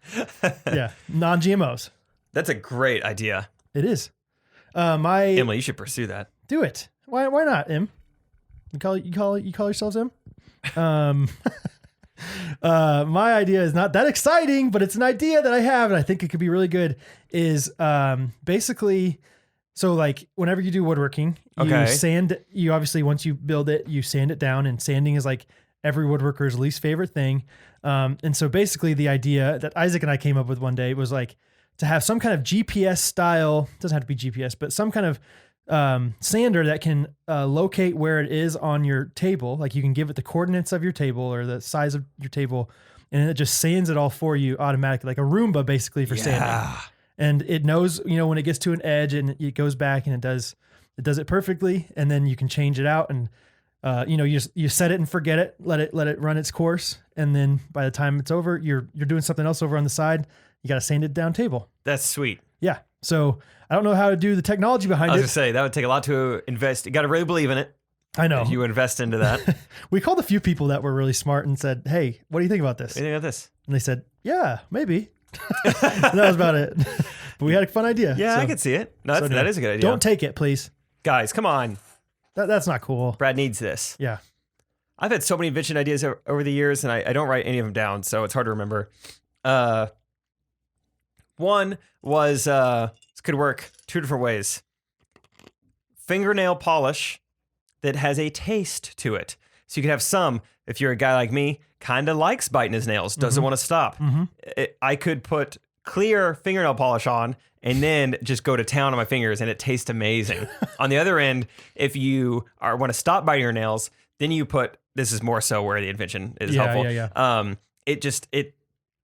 S2: Yeah. Non-GMOs.
S1: That's a great idea.
S2: It is.
S1: Emily, you should pursue that.
S2: Do it. Why not, Em? You call yourselves Em? My idea is not that exciting, but it's an idea that I have, and I think it could be really good. Is basically, so like whenever you do woodworking, you obviously once you build it, you sand it down, and sanding is like every woodworker's least favorite thing. And so basically, the idea that Isaac and I came up with one day was like to have some kind of GPS style. Doesn't have to be GPS, but some kind of sander that can locate where it is on your table. Like you can give it the coordinates of your table or the size of your table, and it just sands it all for you automatically, like a Roomba basically for sanding. And it knows, when it gets to an edge, and it goes back and it does it perfectly. And then you can change it out, and you set it and forget it, let it run its course, and then by the time it's over, you're doing something else over on the side. You got a sanded down table.
S1: That's sweet.
S2: Yeah. So I don't know how to do the technology behind it.
S1: I was going to say, that would take a lot to invest. You got to really believe in it.
S2: I know.
S1: If you invest into that.
S2: We called a few people that were really smart and said, hey, what do you think about this?
S1: What do you think about this?
S2: And they said, yeah, maybe. And that was about it. But we had a fun idea.
S1: Yeah,
S2: so.
S1: I could see it. No, that is a good idea.
S2: Don't take it, please.
S1: Guys, come on.
S2: That's not cool.
S1: Brad needs this.
S2: Yeah.
S1: I've had so many invention ideas over the years, and I don't write any of them down, so it's hard to remember. One was, this could work 2 different ways. Fingernail polish that has a taste to it. So you could have some, if you're a guy like me, kind of likes biting his nails, doesn't want to stop. I could put clear fingernail polish on and then just go to town on my fingers, and it tastes amazing. On the other end, if you want to stop biting your nails, then you put, this is more so where the invention is helpful.
S2: Yeah.
S1: It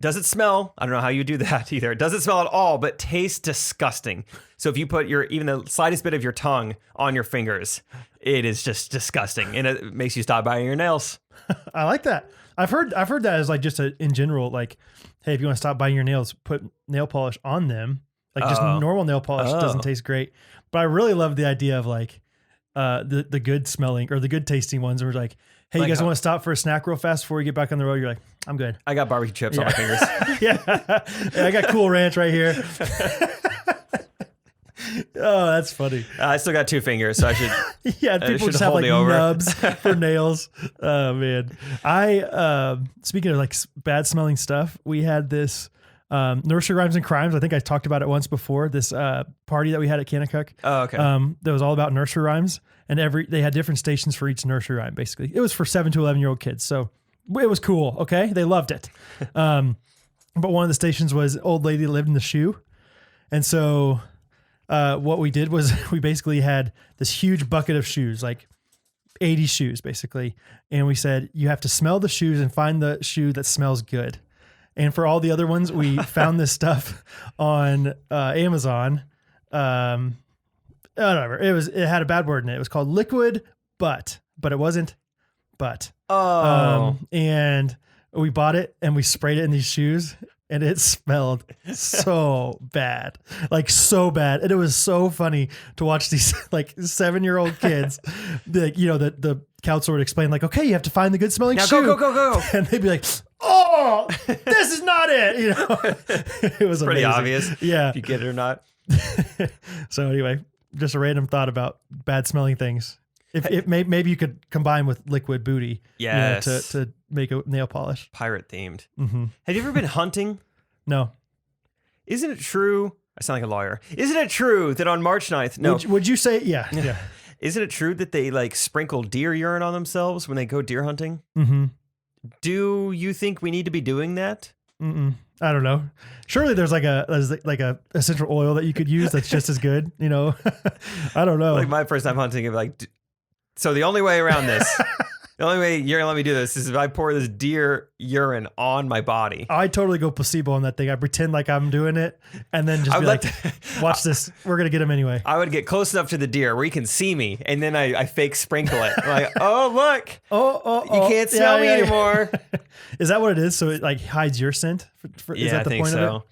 S1: does it smell? I don't know how you do that either. It doesn't smell at all, but tastes disgusting. So if you put even the slightest bit of your tongue on your fingers, it is just disgusting, and it makes you stop biting your nails.
S2: I like that. I've heard that as like just in general, like, hey, if you want to stop biting your nails, put nail polish on them. Like just normal nail polish doesn't taste great. But I really love the idea of like the good smelling or the good tasting ones. Where we're like, hey, you guys want to stop for a snack real fast before you get back on the road? You're like, I'm good.
S1: I got barbecue chips on my fingers.
S2: Yeah, I got Cool Ranch right here. Oh, that's funny.
S1: I still got 2 fingers, so I should.
S2: Yeah, people just have like nubs for nails. Oh man, speaking of like bad smelling stuff, we had this Nursery Rhymes and Crimes. I think I talked about it once before. This party that we had at Kanakuk.
S1: Oh, okay.
S2: That was all about nursery rhymes, and they had different stations for each nursery rhyme. Basically, it was for 7 to 11-year-old kids, so it was cool. Okay, they loved it. But one of the stations was Old Lady Lived in the Shoe, and so. What we did was we basically had this huge bucket of shoes, like 80 shoes basically. And we said, you have to smell the shoes and find the shoe that smells good. And for all the other ones, we found this stuff on Amazon. Whatever. It had a bad word in it. It was called liquid butt, but it wasn't butt.
S1: Oh.
S2: And we bought it and we sprayed it in these shoes. And it smelled so bad, like so bad. And it was so funny to watch these like 7-year-old kids, the counselor would explain like, okay, you have to find the good smelling shoe.
S1: Now go.
S2: And they'd be like, oh, this is not it. It was
S1: pretty
S2: amazing.
S1: obvious.
S2: Yeah.
S1: If you get it or not.
S2: So anyway, just a random thought about bad smelling things. If maybe you could combine with liquid booty,
S1: yes,
S2: to make a nail polish.
S1: Pirate themed.
S2: Mm-hmm.
S1: Have you ever been hunting?
S2: No.
S1: Isn't it true? I sound like a lawyer. Isn't it true that on March 9th? No.
S2: Would you say? Yeah.
S1: Isn't it true that they like sprinkle deer urine on themselves when they go deer hunting?
S2: Mm-hmm.
S1: Do you think we need to be doing that?
S2: Mm-mm. I don't know. Surely there's like a essential oil that you could use that's just as good. I don't know.
S1: Like my first time hunting, like. So the only way around this The only way you're gonna let me do this is if I pour this deer urine on my body.
S2: I totally go placebo on that thing. I pretend like I'm doing it, and then just be like, watch this. We're going to get him anyway.
S1: I would get close enough to the deer where he can see me, and then I fake sprinkle it. I'm like, oh, look. You can't smell me anymore.
S2: Is that what it is? So it like hides your scent? Is that the
S1: I think
S2: point
S1: so.
S2: of it?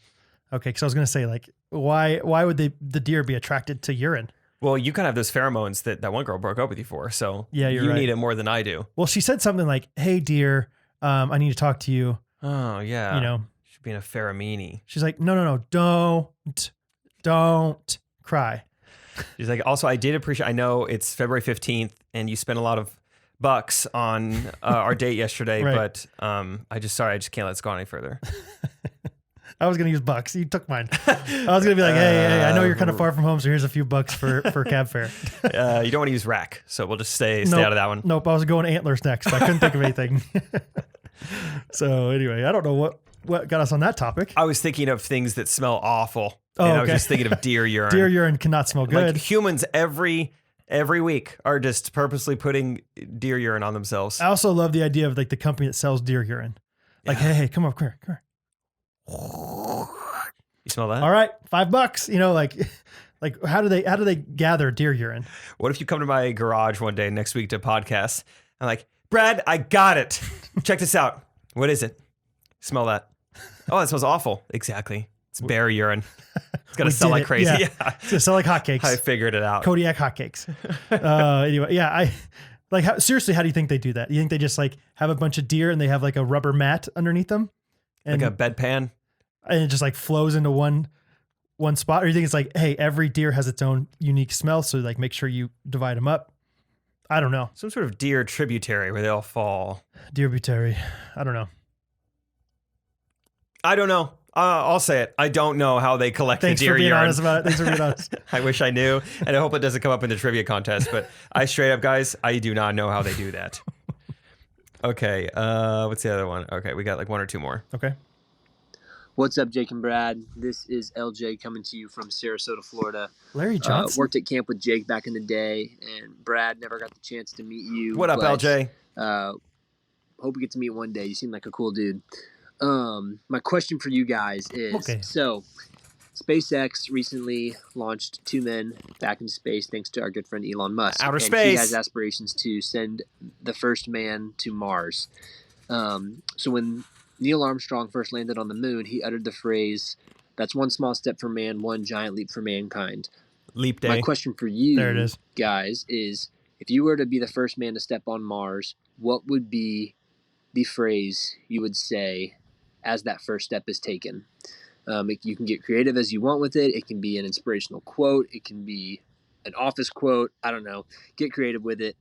S2: Okay, because I was going to say, like, why would the deer be attracted to urine?
S1: Well, you kind of have those pheromones that one girl broke up with you for. So
S2: yeah, you
S1: need it more than I do.
S2: Well, she said something like, hey, dear, I need to talk to you.
S1: Oh, yeah.
S2: You know.
S1: Should be in a pheromene.
S2: She's like, no, don't cry.
S1: She's like, also, I did appreciate, I know it's February 15th and you spent a lot of bucks on our date yesterday,
S2: Right.
S1: but I just can't let this go any further.
S2: I was going to use bucks. You took mine. I was going to be like, hey, I know you're kind of far from home, so here's a few bucks for cab fare.
S1: You don't want to use rack, so we'll just stay out of that one.
S2: Nope, I was going antlers next. I couldn't think of anything. So anyway, I don't know what got us on that topic.
S1: I was thinking of things that smell awful.
S2: Oh,
S1: and
S2: okay.
S1: I was just thinking of deer urine.
S2: Deer urine cannot smell good.
S1: Like humans every week are just purposely putting deer urine on themselves.
S2: I also love the idea of like the company that sells deer urine. Like, hey, come on, come here.
S1: You smell that?
S2: All right, $5. You know, like how do they gather deer urine?
S1: What if you come to my garage one day next week to podcast? I'm like, Brad, I got it. Check this out. What is it? Smell that. Oh, it smells awful. Exactly. It's bear urine. It's gonna sell like crazy.
S2: Yeah. It's gonna sell like hotcakes.
S1: I figured it out.
S2: Kodiak hotcakes. Anyway, yeah, seriously, how do you think they do that? You think they just like have a bunch of deer and they have like a rubber mat underneath them? And,
S1: like a bedpan?
S2: And it just like flows into one spot? Or you think it's like, hey, every deer has its own unique smell, so like make sure you divide them up? I don't know.
S1: Some sort of deer tributary where they all fall.
S2: Deer butary. I don't know.
S1: I'll say it. I don't know how they collect
S2: Thanks
S1: the deer
S2: for being
S1: urine.
S2: honest about it. Thanks for being honest.
S1: I wish I knew, and I hope it doesn't come up in the trivia contest, but I straight up, guys, I do not know how they do that. Okay, what's the other one? Okay, we got like one or two more.
S2: Okay.
S10: What's up, Jake and Brad? This is LJ coming to you from Sarasota, Florida.
S2: Larry Johnson.
S10: Worked at camp with Jake back in the day, and Brad never got the chance to meet you.
S1: What up, LJ?
S10: Hope we get to meet one day. You seem like a cool dude. My question for you guys is, so SpaceX recently launched 2 men back into space thanks to our good friend Elon Musk.
S1: Outer
S10: and
S1: space.
S10: He has aspirations to send the first man to Mars. So when Neil Armstrong first landed on the moon, he uttered the phrase, "That's one small step for man, one giant leap for mankind."
S1: Leap day.
S10: My question for you
S2: There it is.
S10: guys is, if you were to be the first man to step on Mars, what would be the phrase you would say as that first step is taken? You can get creative as you want with it. It can be an inspirational quote. It can be an office quote. I don't know. Get creative with it.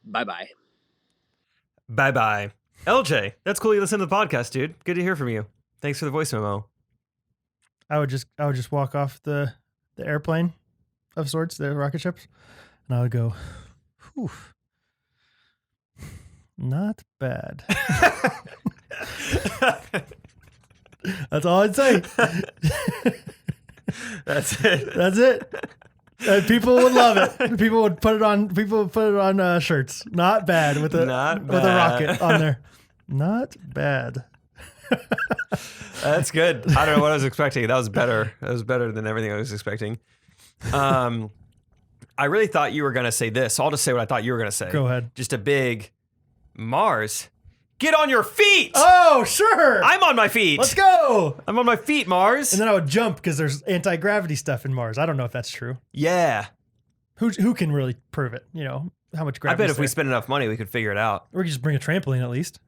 S10: Bye-bye.
S1: Bye-bye. LJ, that's cool you listen to the podcast, dude. Good to hear from you. Thanks for the voice memo.
S2: I would just walk off the airplane of sorts, the rocket ships, and I would go, whew, not bad. That's all I'd say.
S1: That's it.
S2: That's it. And people would love it. People would put it on shirts. Not bad with a rocket on there. Not bad.
S1: That's good. I don't know what I was expecting. That was better. That was better than everything I was expecting. I really thought you were going to say this. So I'll just say what I thought you were going to say.
S2: Go ahead.
S1: Just a big Mars. Get on your feet.
S2: Oh, sure.
S1: I'm on my feet.
S2: Let's go.
S1: I'm on my feet, Mars.
S2: And then I would jump because there's anti-gravity stuff in Mars. I don't know if that's true.
S1: Yeah.
S2: Who can really prove it? You know, how much
S1: I
S2: gravity
S1: bet if we spend enough money, we could figure it out.
S2: Or we could just bring a trampoline at least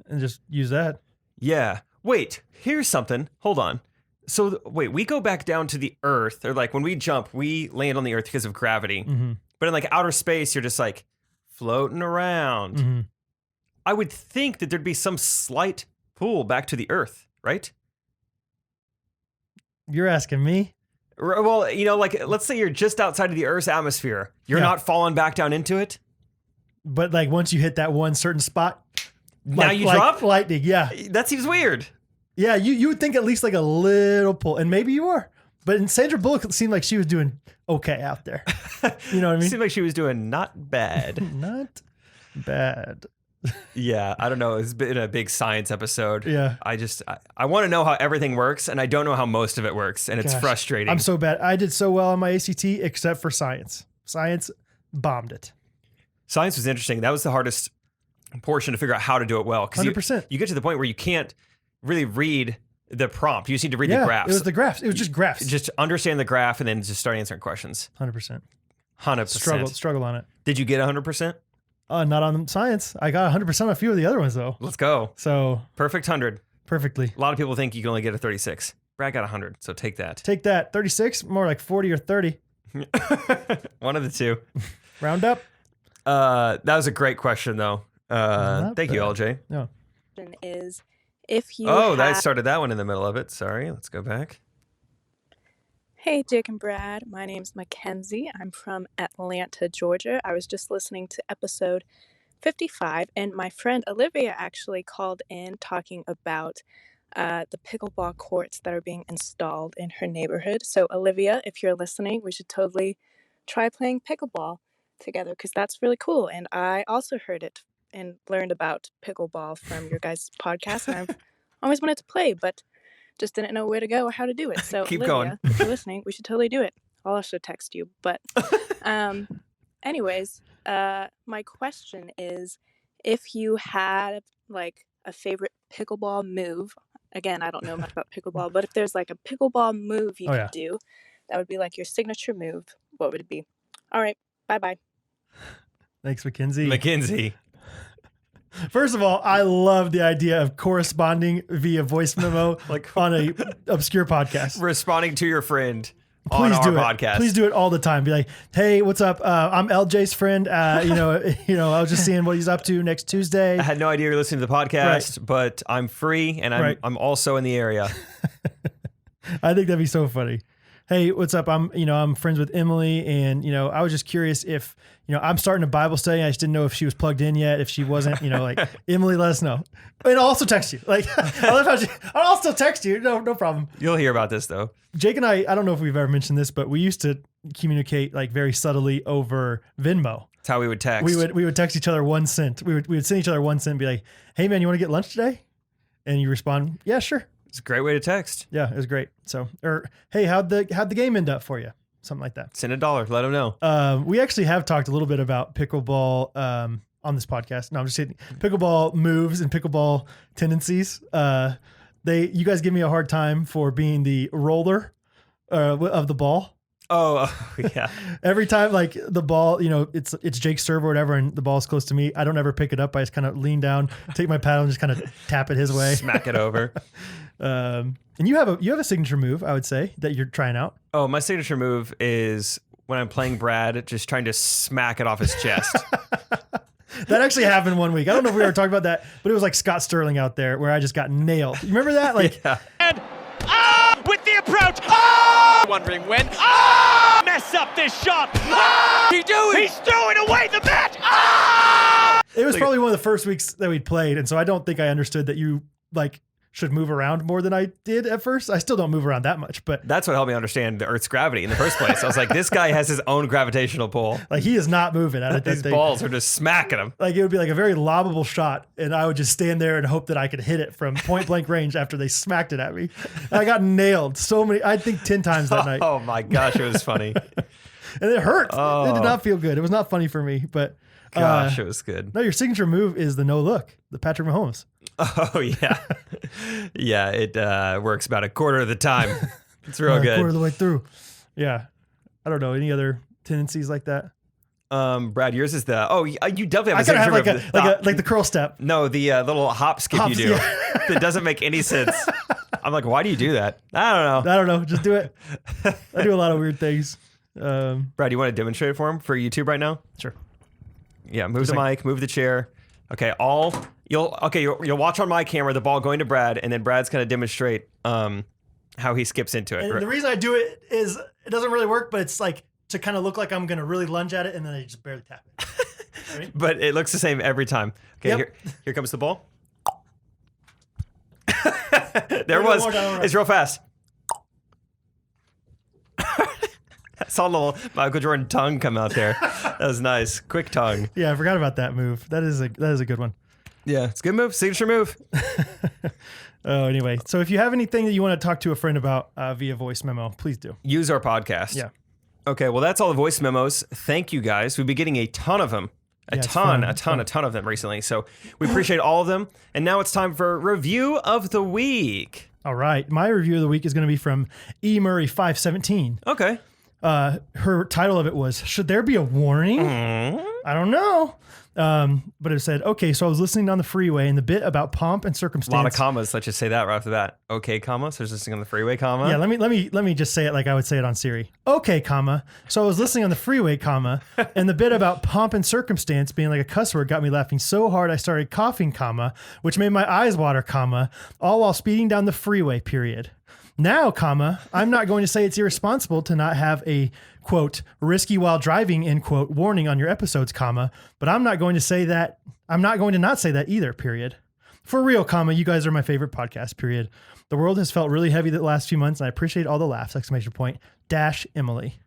S2: and just use that.
S1: Yeah. Wait, here's something. Hold on. So, wait, we go back down to the Earth, or like when we jump, we land on the Earth because of gravity.
S2: Mm-hmm.
S1: But in like outer space, you're just like floating around.
S2: Mm-hmm.
S1: I would think that there'd be some slight pull back to the Earth, right?
S2: You're asking me?
S1: Well, you know, like let's say you're just outside of the Earth's atmosphere. You're not falling back down into it.
S2: But like once you hit that one certain spot,
S1: Now you drop?
S2: lightning. Yeah.
S1: That seems weird.
S2: Yeah, you would think at least like a little pull, and maybe you are. But in Sandra Bullock, it seemed like she was doing okay out there. You know what I mean?
S1: Seemed like she was doing not bad.
S2: Bad.
S1: Yeah, I don't know. It's been a big science episode.
S2: Yeah.
S1: I want to know how everything works, and I don't know how most of it works, and it's
S2: Gosh,
S1: frustrating.
S2: I'm so bad. I did so well on my ACT except for science. Science bombed it.
S1: Science was interesting. That was the hardest portion to figure out how to do it well.
S2: 100%.
S1: You get to the point where you can't really read the prompt. You just need to read the graphs.
S2: It was the graphs. It was just graphs.
S1: Just understand the graph and then just start answering questions.
S2: 100%.
S1: 100%.
S2: Struggle on it.
S1: Did you get 100%?
S2: Not on science. I got 100% on a few of the other ones though.
S1: Let's go.
S2: So
S1: perfect 100.
S2: Perfectly.
S1: A lot of people think you can only get a 36. Brad got 100, so take that.
S2: Take that. 36, more like 40 or 30.
S1: One of the two.
S2: Round up.
S1: That was a great question though. Thank you, LJ.
S2: No.
S11: Is if you
S1: that started that one in the middle of it. Sorry, let's go back.
S11: Hey, Jake and Brad. My name's Mackenzie. I'm from Atlanta, Georgia. I was just listening to episode 55, and my friend Olivia actually called in talking about the pickleball courts that are being installed in her neighborhood. So, Olivia, if you're listening, we should totally try playing pickleball together because that's really cool. And I also heard it and learned about pickleball from your guys' podcast, and I've always wanted to play, but just didn't know where to go or how to do it. So
S1: Keep
S11: Olivia,
S1: going.
S11: if you're listening, we should totally do it. I'll also text you. But anyways, my question is, if you had like a favorite pickleball move, again, I don't know much about pickleball, but if there's like a pickleball move you could do, that would be like your signature move, what would it be? All right. Bye-bye.
S2: Thanks, Mackenzie.
S1: Mackenzie.
S2: First of all, I love the idea of corresponding via voice memo like on a obscure podcast.
S1: Responding to your friend
S2: Please
S1: on
S2: do
S1: our
S2: it.
S1: podcast.
S2: Please do it all the time. Be like, hey, what's up? I'm LJ's friend. I was just seeing what he's up to next Tuesday.
S1: I had no idea you were listening to the podcast, but I'm free and I'm also in the area.
S2: I think that'd be so funny. Hey, what's up? I'm friends with Emily, and I was just curious if I'm starting a Bible study. I just didn't know if she was plugged in yet. If she wasn't, like Emily, let us know. And I'll also text you. Like I love how I'll still text you. No problem.
S1: You'll hear about this though.
S2: Jake and I don't know if we've ever mentioned this, but we used to communicate like very subtly over Venmo.
S1: That's how we would text.
S2: We would text each other 1 cent. We would send each other 1 cent and be like, hey man, you want to get lunch today? And you respond, yeah, sure.
S1: It's a great way to text.
S2: Yeah, it was gret. So, or hey, how'd the game end up for you? Something like that.
S1: Send $1. Let them know.
S2: We actually have talked a little bit about pickleball on this podcast. No, I'm just kidding. Pickleball moves and pickleball tendencies. You guys give me a hard time for being the roller of the ball.
S1: Oh yeah.
S2: Every time like the ball, it's Jake's serve or whatever, and the ball's close to me, I don't ever pick it up. I just kind of lean down, take my paddle, and just kind of tap it his way.
S1: Smack it over.
S2: And you have a signature move, I would say, that you're trying out.
S1: Oh, my signature move is when I'm playing Brad, just trying to smack it off his chest.
S2: That actually happened one week. I don't know if we ever talked about that, but it was like Scott Sterling out there where I just got nailed. You remember that? Like,
S1: yeah.
S12: And with the approach. Wondering when. Mess up this shot. He's throwing away the bat.
S2: It was probably one of the first weeks that we'd played, and so I don't think I understood that you should move around more than I did at first. I still don't move around that much, but
S1: that's what helped me understand the Earth's gravity in the first place. I was like, this guy has his own gravitational pull.
S2: Like he is not moving out of
S1: These balls are just smacking him.
S2: Like it would be like a very lobbable shot, and I would just stand there and hope that I could hit it from point blank range after they smacked it at me. And I got nailed so many, I think 10 times that night.
S1: Oh my gosh, it was funny.
S2: And it hurt. Oh. It did not feel good. It was not funny for me, but
S1: gosh, it was good.
S2: No, your signature move is the no look, the Patrick Mahomes.
S1: Oh yeah. Yeah, it works about a quarter of the time. It's real good.
S2: A quarter of the way through. Yeah. I don't know. Any other tendencies like that?
S1: Brad, yours is you definitely have a
S2: signature move. Like the curl step.
S1: No, the little hop skip you do.
S2: Yeah.
S1: That doesn't make any sense. I'm like, why do you do that? I
S2: don't know. Just do it. I do a lot of weird things.
S1: Brad, you want to demonstrate it for him for YouTube right now?
S2: Sure.
S1: Yeah, move the mic, move the chair. Okay, you'll watch on my camera the ball going to Brad, and then Brad's gonna demonstrate how he skips into it.
S2: And the reason I do it is it doesn't really work, but it's like to kind of look like I'm gonna really lunge at it, and then I just barely tap it. Ready?
S1: But it looks the same every time. Okay,
S2: yep.
S1: Here comes the ball. There it was. It's real fast. I saw a little Michael Jordan tongue come out there. That was nice. Quick tongue.
S2: Yeah, I forgot about that move. That is a good one.
S1: Yeah, it's a good move. Signature move.
S2: Oh, anyway. So if you have anything that you want to talk to a friend about via voice memo, please do.
S1: Use our podcast.
S2: Yeah.
S1: Okay, well, that's all the voice memos. Thank you, guys. We've been getting a ton of them. A ton of them recently. So we appreciate all of them. And now it's time for review of the week.
S2: All right. My review of the week is going to be from E. Murray 517.
S1: Okay.
S2: Her title of it was, Should There Be a Warning? I don't know. But it said, okay, so I was listening on the freeway and the bit about pomp and circumstance.
S1: A lot of commas. Let's just say that right after that. Okay, comma. So listening on the freeway, comma.
S2: Yeah, let me just say it like I would say it on Siri. Okay, comma. So I was listening on the freeway, comma, and the bit about pomp and circumstance being like a cuss word got me laughing so hard I started coughing, comma, which made my eyes water, comma, all while speeding down the freeway, period. Now, comma, I'm not going to say it's irresponsible to not have a, quote, risky while driving, end quote, warning on your episodes, comma, but I'm not going to not say that either, period. For real, comma, you guys are my favorite podcast, period. The world has felt really heavy the last few months, and I appreciate all the laughs, exclamation point, dash Emily.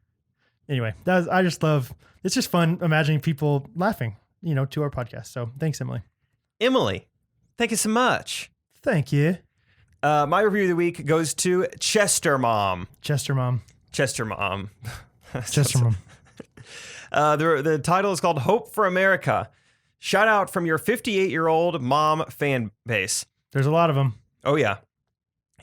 S2: Anyway, it's just fun imagining people laughing, to our podcast. So thanks, Emily.
S1: Emily, thank you so much.
S2: Thank you.
S1: My review of the week goes to Chester Mom.
S2: Chester Mom.
S1: The title is called Hope for America. Shout out from your 58-year-old mom fan base.
S2: There's a lot of them.
S1: Oh, yeah.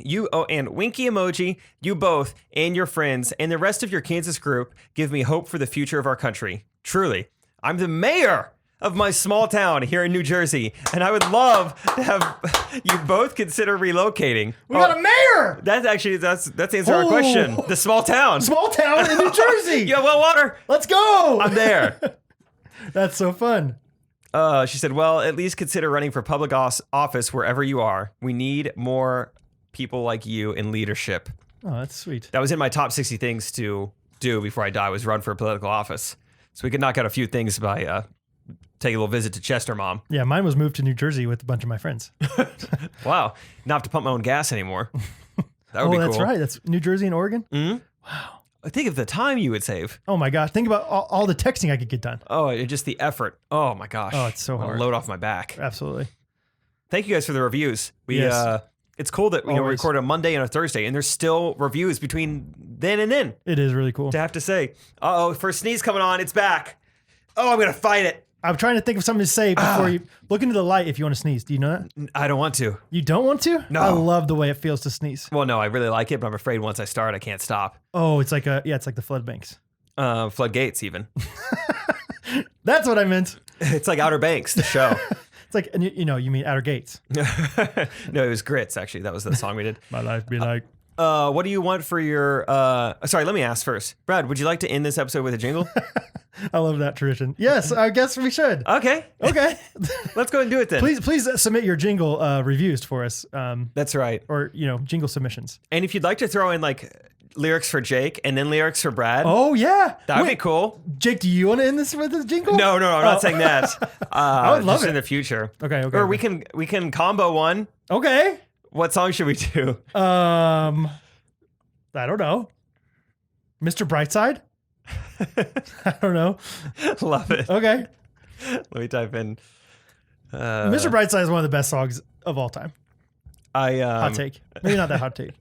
S1: And winky emoji, you both and your friends and the rest of your Kansas group give me hope for the future of our country. Truly, I'm the mayor of my small town here in New Jersey, and I would love to have you both consider relocating.
S2: We got a mayor!
S1: That's answer our question. The small town.
S2: Small town in New Jersey!
S1: You have well water.
S2: Let's go!
S1: I'm there.
S2: That's so fun.
S1: She said, well, at least consider running for public office wherever you are. We need more people like you in leadership.
S2: Oh, that's sweet.
S1: That was in my top 60 things to do before I die, was run for a political office. So we could knock out a few things by take a little visit to Chester Mom.
S2: Yeah, mine was moved to New Jersey with a bunch of my friends.
S1: Wow. Not have to pump my own gas anymore. That would be cool.
S2: That's right. That's New Jersey and Oregon?
S1: Mm-hmm. Wow. Think of the time you would save.
S2: Oh my gosh. Think about all the texting I could get done.
S1: Oh, and just the effort. Oh my gosh.
S2: Oh, it's so hard.
S1: Load off my back.
S2: Absolutely.
S1: Thank you guys for the reviews. It's cool that we record a Monday and a Thursday, and there's still reviews between then and then.
S2: It is really cool.
S1: To have to say, first sneeze coming on, it's back. Oh, I'm going to fight it.
S2: I'm trying to think of something to say before you look into the light if you want to sneeze. Do you know that?
S1: I don't want to.
S2: You don't want to?
S1: No.
S2: I love the way it feels to sneeze.
S1: Well, no, I really like it, but I'm afraid once I start, I can't stop.
S2: Oh, it's like the floodbanks.
S1: Floodgates even.
S2: That's what I meant.
S1: It's like Outer Banks, the show.
S2: It's like, you mean Outer Gates.
S1: No, it was Grits, actually. That was the song we did.
S2: My life be like.
S1: What do you want for your... Sorry, let me ask first. Brad, would you like to end this episode with a jingle?
S2: I love that tradition. Yes, I guess we should.
S1: Okay. Let's go ahead and do it then.
S2: Please submit your jingle reviews for us.
S1: That's right.
S2: Or, jingle submissions.
S1: And if you'd like to throw in lyrics for Jake and then lyrics for Brad.
S2: Oh, yeah.
S1: That would be cool.
S2: Jake, do you want to end this with a jingle?
S1: No, I'm not saying that.
S2: I would love it.
S1: In the future.
S2: Okay.
S1: Or we can combo one.
S2: Okay.
S1: What song should we do?
S2: I don't know. Mr. Brightside? I don't know.
S1: Love it.
S2: Okay.
S1: Let me type in.
S2: Mr. Brightside is one of the best songs of all time. Hot take. Maybe not that hot take.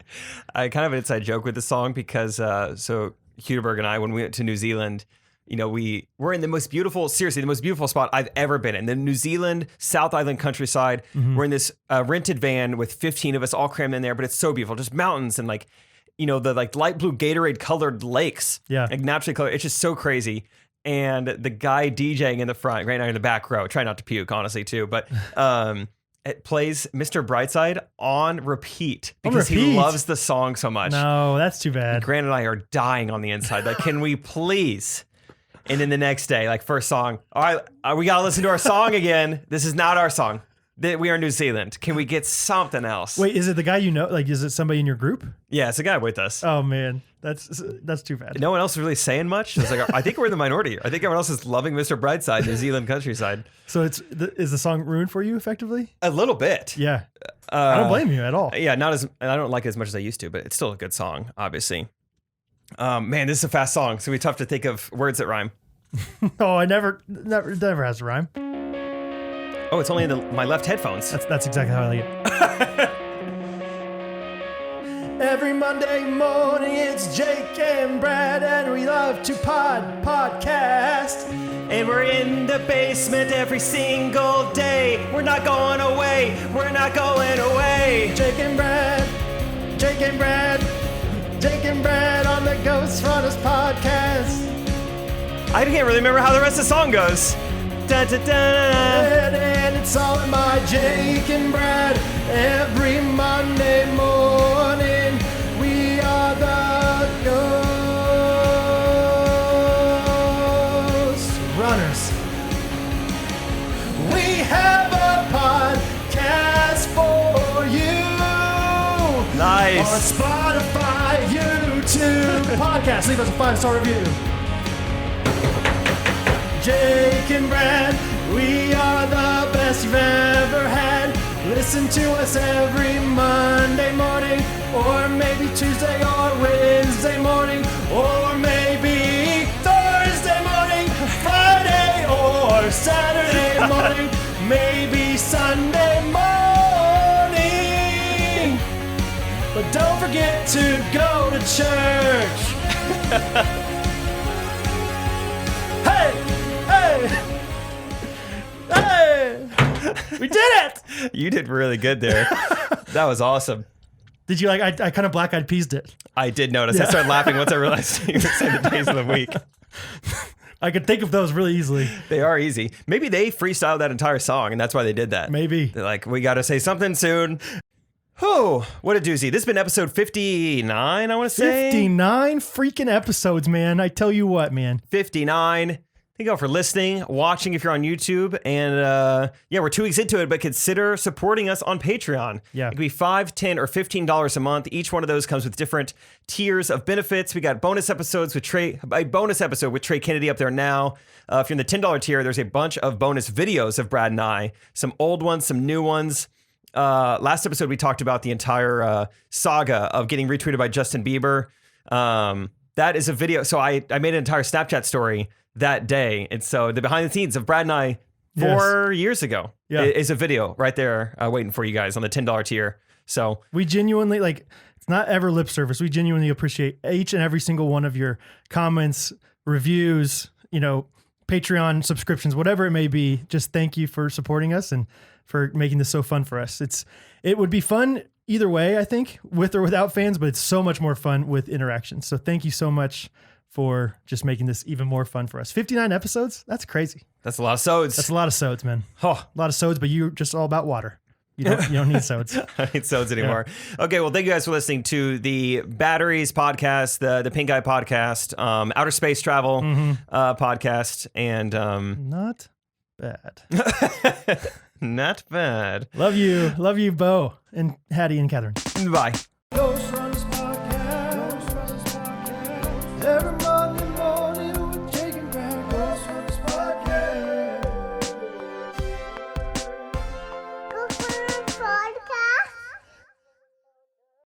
S1: I kind of have an inside joke with the song because so Huderberg and I, when we went to New Zealand, we're in the most beautiful spot I've ever been in. The New Zealand South Island countryside. Mm-hmm. We're in this rented van with 15 of us all crammed in there, but it's so beautiful. Just mountains and the light blue Gatorade colored lakes.
S2: Yeah.
S1: Naturally colored. It's just so crazy. And the guy DJing in the front, right now in the back row, try not to puke, honestly, too. But it plays Mr. Brightside on repeat because he loves the song so much.
S2: No, that's too bad.
S1: And Grant and I are dying on the inside. Can we please? And then the next day, first song, all right, we got to listen to our song again. This is not our song. We are in New Zealand. Can we get something else?
S2: Wait, is it the guy is it somebody in your group?
S1: Yeah, it's a guy with us.
S2: Oh, man. That's too bad.
S1: No one else is really saying much. It's I think we're the minority. I think everyone else is loving Mr. Brightside, New Zealand countryside.
S2: So is the song ruined for you effectively?
S1: A little bit.
S2: Yeah. I don't blame you at all.
S1: Yeah, not as, and I don't like it as much as I used to, but it's still a good song, obviously. Man, this is a fast song, so it's tough to think of words that rhyme.
S2: Oh, it never has a rhyme.
S1: Oh, it's only in my left headphones.
S2: That's exactly how I like it. Every Monday morning, it's Jake and Brad, and we love to podcast.
S1: And we're in the basement every single day. We're not going away. We're not going away.
S2: Jake and Brad, Jake and Brad, Jake and Brad on the Ghostrunners podcast.
S1: I can't really remember how the rest of the song goes. Da, da, da.
S2: And it's all in my Jake and Brad every Monday morning. We are the Ghostrunners. We have a podcast for you.
S1: Nice.
S2: On Spotify, YouTube, podcast. Leave us a 5-star review. Jake and Brad, we are the best you've ever had. Listen to us every Monday morning, or maybe Tuesday or Wednesday morning, or maybe Thursday morning, Friday or Saturday morning, maybe Sunday morning. But don't forget to go to church. Hey! Hey! We did it!
S1: You did really good there. That was awesome.
S2: Did you like? I kind of black-eyed peased it.
S1: I did notice.
S2: Yeah.
S1: I started laughing once I realized you said the days of the week.
S2: I could think of those really easily.
S1: They are easy. Maybe they freestyled that entire song, and that's why they did that.
S2: Maybe.
S1: They're like, we got to say something soon. Oh, what a doozy. This has been episode 59, I want to say.
S2: 59 freaking episodes, man. I tell you what, man.
S1: 59. Thank you all for listening, watching if you're on YouTube. And we're 2 weeks into it, but consider supporting us on Patreon.
S2: Yeah.
S1: It could be $5, $10, or $15 a month. Each one of those comes with different tiers of benefits. We got bonus episodes with a bonus episode with Trey Kennedy up there now. If you're in the $10 tier, there's a bunch of bonus videos of Brad and I. Some old ones, some new ones. Last episode, we talked about the entire saga of getting retweeted by Justin Bieber. That is a video. So I made an entire Snapchat story that day. And so the behind the scenes of Brad and I 4 years ago is a video right there waiting for you guys on the $10 tier. So
S2: we genuinely, it's not ever lip service. We genuinely appreciate each and every single one of your comments, reviews, Patreon subscriptions, whatever it may be. Just thank you for supporting us and for making this so fun for us. It would be fun either way, I think, with or without fans, but it's so much more fun with interaction. So thank you so much for just making this even more fun for us. 59 episodes? That's crazy.
S1: That's a lot of sods.
S2: That's a lot of sods, man.
S1: Oh.
S2: A lot of sods, but you're just all about water. You don't need sods.
S1: I don't need sods anymore. Yeah. Okay, well, thank you guys for listening to the Batteries podcast, the Pink Eye podcast, Outer Space Travel podcast, and
S2: not bad.
S1: Not bad.
S2: Love you, Bo and Hattie and Catherine.
S1: Bye.